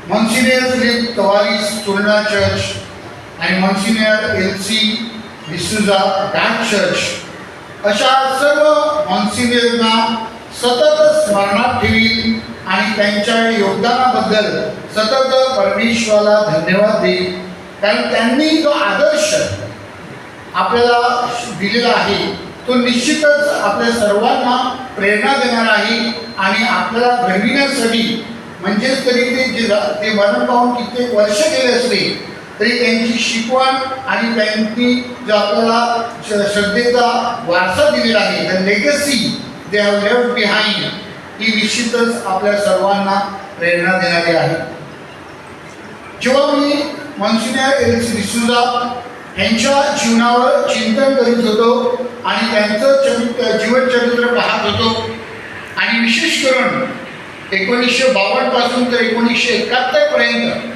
मॉन्सिनर फिलिप तवारीस तुलना चर्च आणि मॉन्सिनर एलसी डिसूजा डॅट चर्च अशा सर्व मॉन्सिनरना सतत स्मरणात ठेवील आणि त्यांच्या योगदानाबद्दल सतत परमेश्वराला धन्यवाद देईल. कारण त्यांनी जो आदर्श आपल्याला दिलेला आहे तो निश्चितच आपल्या सर्वांना प्रेरणा देणार आहे आणि आपल्याला घडविण्यासाठी म्हणजेच तरी ते मरण पाहून कित्येक वर्ष गेले असले तरी त्यांची शिकवण आणि त्यांनी जो आपल्याला श्रद्धेचा वारसा दिलेला आहे, the legacy they have left behind, ही निश्चितच आपल्या सर्वांना प्रेरणा देणारी आहे. जेव्हा मी मॉन्सिनर एलसी डिसूजा यांच्या जीवनावर चिंतन करीत होतो आणि त्यांचं जीवनचरित्र पाहत होतो आणि विशेष करून 1952 पासून तर 1971 पर्यंत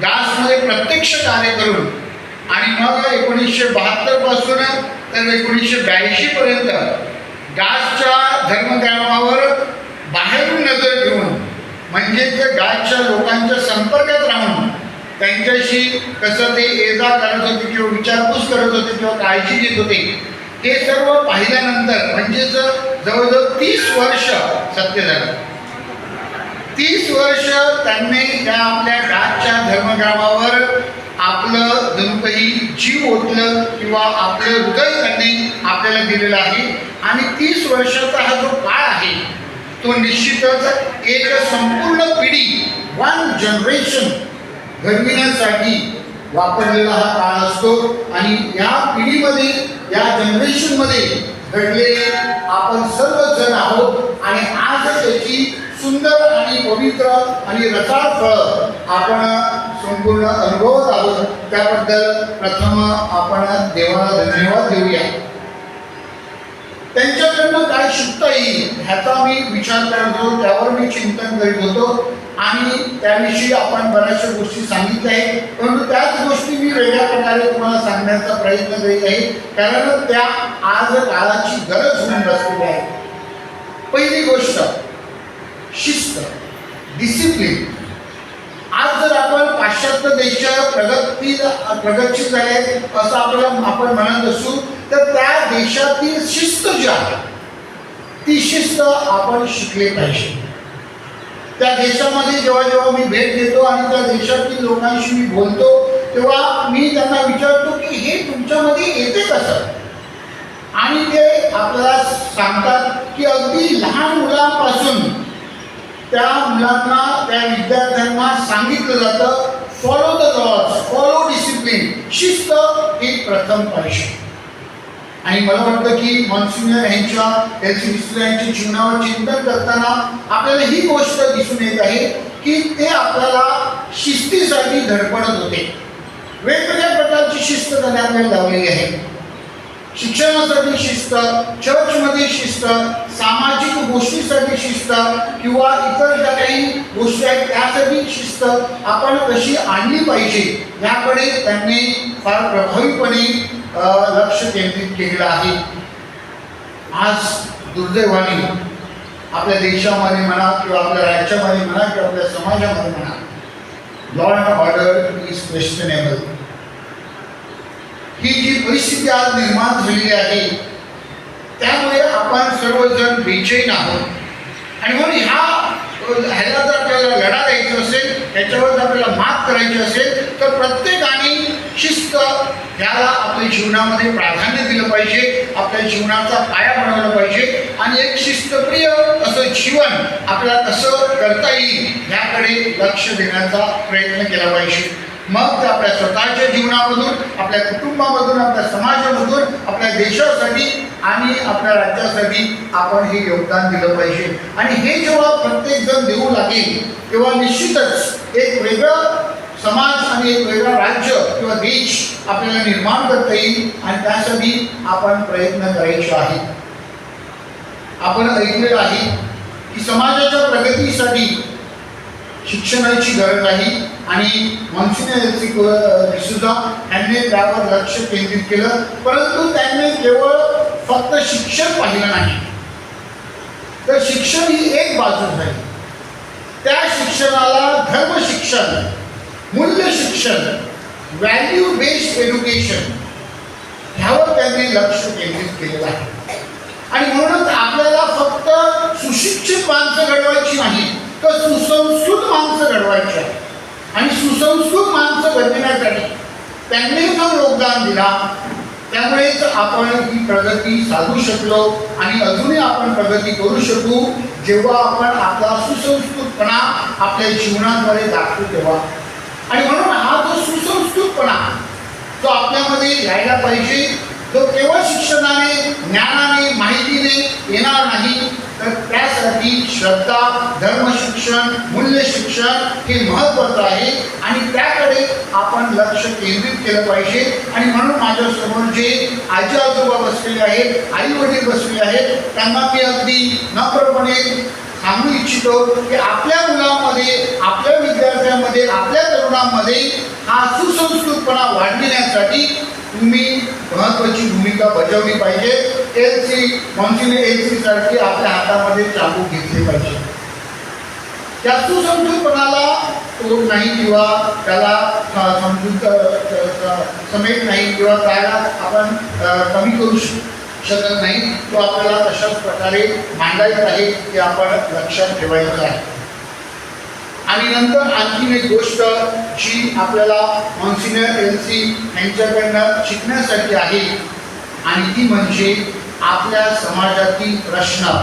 गासमध्ये प्रत्यक्ष कार्य करून आणि मग 1972 पासून तर 1982 पर्यंत गासच्या धर्मग्रामावर बाहेरून नजर ठेवून म्हणजेच गासच्या लोकांच्या संपर्कात राहून त्यांच्याशी कसं ते ये जा करत होते किंवा विचारपूस करत होते किंवा काळजी घेत होते, हे सर्व पाहिल्यानंतर म्हणजेच जवळजवळ 30 वर्ष सत्य झालं. 30 वर्ष त्यांनी त्या आपल्या गासच्या धर्मग्रामावर आपलं जणू काही जीव ओतलं किंवा आपलं हृदय त्यांनी आपल्याला दिलेलं आहे. आणि 30 वर्षाचा हा जो काळ आहे तो निश्चितच एक संपूर्ण पिढी, वन जनरेशन घडविण्यासाठी वापरलेला हा काळ असतो. आणि या पिढीमध्ये, या जनरेशनमध्ये घडलेले आपण सर्वजण आहोत आणि आज त्याची सुंदर आणि पवित्र आणि रसाळ फळ आपण संपूर्ण अनुभवत आहोत. त्याबद्दल प्रथम आपण देवाला धन्यवाद देऊया. त्यांच्याकडनं काय शिकता येईल ह्याचा मी विचार करत होतो, त्यावर मी चिंतन करीत होतो आणि त्याविषयी आपण बऱ्याचशा गोष्टी सांगितल्या आहेत, परंतु त्याच गोष्टी मी वेगळ्या प्रकारे तुम्हाला सांगण्याचा प्रयत्न करीत आहे कारण त्या आज काळाची गरज होऊन बसलेली आहे. पहिली गोष्ट शिस्त, डिसिप्लिन. आज जर आपण पाश्चात्य देश प्रगतशील झाले असं आपण म्हणत असू तर त्या देशातील शिस्त जी आहे ती शिस्त आपण शिकले पाहिजे. त्या देशामध्ये जेव्हा जेव्हा मी भेट देतो आणि त्या देशातील लोकांशी मी बोलतो तेव्हा मी त्यांना विचारतो की हे तुमच्यामध्ये येते कसं, आणि ते आपल्याला सांगतात की अगदी लहान मुलांपासून त्या मुलांना, त्या विद्यार्थ्यांना सांगितलं जातं follow the laws, follow discipline, शिस्त ही प्रथम पाहिजे. आणि मला वाटतं की मॉन्सिनर यांच्या एलसी डिसूजा यांच्या जीवनावर चिंतन करताना आपल्याला ही गोष्ट दिसून येत आहे की ते आपल्याला शिस्तीसाठी धडपडत होते. वेगवेगळ्या प्रकारची शिस्त त्यांनी आपल्याला लावलेली आहे. शिक्षणासाठी शिस्त, चर्चमध्ये शिस्त, सामाजिक गोष्टीसाठी शिस्त किंवा इतर ज्या काही गोष्टी आहेत त्यासाठी शिस्त आपण कशी आणली पाहिजे याकडे त्यांनी फार प्रभावीपणे लक्ष केंद्रित केलेलं आहे. आज दुर्दैवाने आपल्या देशामध्ये म्हणा किंवा आपल्या राज्यामध्ये म्हणा किंवा आपल्या समाजामध्ये म्हणा law and order is questionable. ही जी परिस्थिती आज निर्माण झालेली आहे त्यामुळे आपण सर्वजण बेचैन आहोत. आणि म्हणून ह्याला जर आपल्याला लढा द्यायचा असेल, ह्याच्यावर जर आपल्याला मात करायची असेल तर प्रत्येकाने शिस्त ह्याला आपल्या जीवनामध्ये प्राधान्य दिलं पाहिजे, आपल्या जीवनाचा पाया बनवला पाहिजे आणि एक शिस्तप्रिय असं जीवन आपल्याला कसं करता येईल ह्याकडे लक्ष देण्याचा प्रयत्न केला पाहिजे. मग ते आपल्या स्वतःच्या जीवनामधून, आपल्या कुटुंबामधून, आपल्या समाजामधून, आपल्या देशासाठी आणि आपल्या राज्यासाठी आपण हे योगदान दिलं पाहिजे. आणि हे जेव्हा प्रत्येक जण देऊ लागेल तेव्हा निश्चितच एक वेगळं समाज आणि एक वेगळं राज्य किंवा देश आपल्याला निर्माण करता येईल आणि त्यासाठी आपण प्रयत्न करायचे आहेत. आपण ऐकलेलं आहे की समाजाच्या प्रगतीसाठी शिक्षणाची गरज आहे आणि मॉन्सिनर एल सी डिसूजा यांनी त्यावर लक्ष केंद्रित केलं. परंतु त्यांनी केवळ फक्त शिक्षण पाहिलं नाही, तर शिक्षण ही एक बाजू झाली. त्या शिक्षणाला धर्म शिक्षण, मूल्य शिक्षण, व्हॅल्यू बेस्ड एज्युकेशन ह्यावर त्यांनी लक्ष केंद्रित केलेलं आहे. आणि म्हणूनच आपल्याला फक्त सुशिक्षित माणसं घडवायची नाही तर सुसंस्कृत माणसं घडवायची आहे. आणि सुसंस्कृत माणसं घडविण्यासाठी त्यांनी जो योगदान दिला त्यामुळेच आपण ही प्रगती साधू शकलो आणि अजूनही आपण प्रगती करू शकू जेव्हा आपण आपला सुसंस्कृतपणा आपल्या जीवनाद्वारे दाखवू तेव्हा. आणि म्हणून हा जो सुसंस्कृतपणा जो आपल्यामध्ये यायला पाहिजे तो केवळ शिक्षणाने, ज्ञानाने, माहितीने येणार नाही, तर त्यासाठी श्रद्धा, धर्मशिक्षण, मूल्य शिक्षण हे महत्त्वाचं आहे आणि त्याकडे आपण लक्ष केंद्रित केलं पाहिजे. आणि म्हणून माझ्यासमोर जे आजी आजोबा बसलेले आहेत, आई वडील बसलेले आहेत, त्यांना मी अगदी नम्रपणे सांगू इच्छितो की आपल्या मुलांमध्ये, आपल्या विद्यार्थ्यांमध्ये, आपल्या तरुणांमध्ये हा सुसंस्कृतपणा वाढविण्यासाठी तुम्ही महत्त्वाची भूमिका बजावली पाहिजे. मॉन्सिनर एल सी सारखी आपल्या हातामध्ये चाबूक घेतली पाहिजे. त्या सुसंस्कृतपणाला तोड नाही किंवा त्याला समजूत समेट नाही किंवा त्याला आपण कमी करू शकत नाही. तो आपल्याला तशाच प्रकारे मांडायचा आहे की आपण लक्षात ठेवायचं आहे. आणि नंतर आणखीन एक गोष्ट जी आपल्याला मॉन्सिनर एल सी यांच्याकडनं शिकण्यासाठी आहे आणि ती म्हणजे आपल्या समाजातील प्रश्न.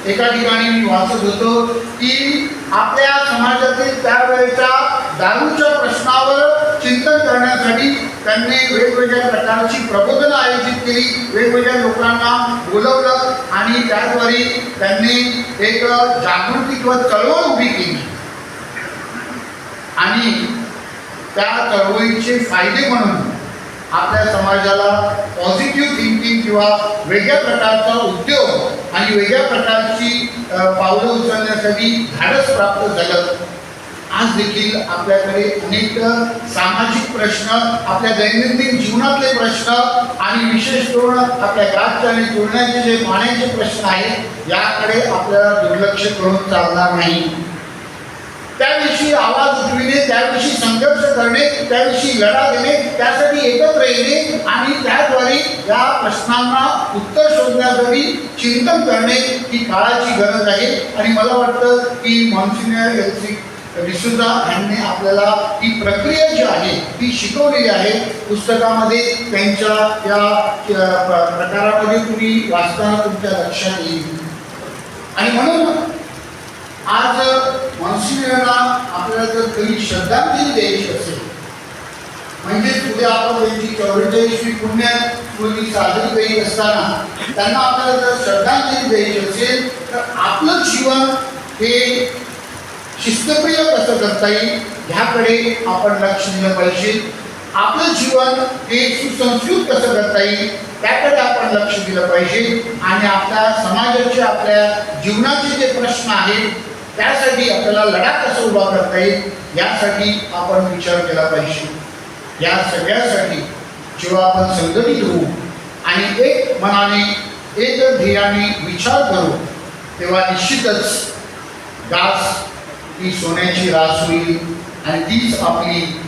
एका ठिकाणी मी वाचत होतो की आपल्या समाजातील त्यावेळेच्या दारूच्या प्रश्नावर चिंतन करण्यासाठी त्यांनी वेगवेगळ्या प्रकारची प्रबोधनं आयोजित केली, वेगवेगळ्या लोकांना बोलवलं आणि त्याद्वारे त्यांनी एक जागृती किंवा चळवळ उभी केली. आणि त्या चळवळीचे फायदे म्हणून आपल्या समाजाला पॉझिटिव्ह थिंकिंग किंवा वेगळ्या प्रकारचा उद्योग आणि वेगळ्या प्रकारची पावलं उचलण्यासाठी धाडस प्राप्त झालं. आज देखील आपल्याकडे अनेक सामाजिक प्रश्न, आपल्या दैनंदिन जीवनातले प्रश्न आणि विशेष करून आपल्या राज्य आणि तुलण्याचे जे पाण्याचे प्रश्न आहेत याकडे आपल्याला दुर्लक्ष करून चालणार नाही. त्याविषयी आवाज उठविणे, त्याविषयी संघर्ष करणे, त्याविषयी लढा देणे, त्यासाठी एकत्र येणे आणि त्याद्वारे या प्रश्नांना उत्तर शोधण्यासाठी चिंतन करणे ही काळाची गरज आहे. आणि मला वाटतं की मॉन्सिनर एल सी डिसूजा यांनी आपल्याला ही प्रक्रिया जी आहे ती शिकवलेली आहे. पुस्तकामध्ये त्यांच्या या प्रकारामध्ये तुम्ही वाचताना तुमच्या लक्षात येईल. आणि म्हणून आज मॉन्सिनरला आपल्याला जर काही श्रद्धांजली द्यायची असेल म्हणजे उद्या आपण त्यांची 44वी पुण्यस्मृती साजरी करीत असताना त्यांना आपल्याला जर श्रद्धांजली द्यायची असेल तर आपलं जीवन हे शिस्तप्रिय कसं करता येईल ह्याकडे आपण लक्ष दिलं पाहिजे. आपलं जीवन हे सुसंस्कृत कसं करता येईल त्याकडे आपण लक्ष दिलं पाहिजे. आणि आपल्या समाजाचे, आपल्या जीवनाचे जे प्रश्न आहेत त्यासाठी आपल्याला लढा कसा उभा करता येईल यासाठी आपण विचार केला पाहिजे. या सगळ्यासाठी जेव्हा आपण संघटित होऊ आणि एक मनाने, एक ध्येयाने विचार करू तेव्हा निश्चितच गास ती सोन्याची रास होईल आणि तीच आपली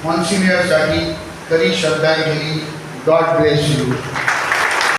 मॉन्सिनियरसाठी खरी श्रद्धांजली. God bless you.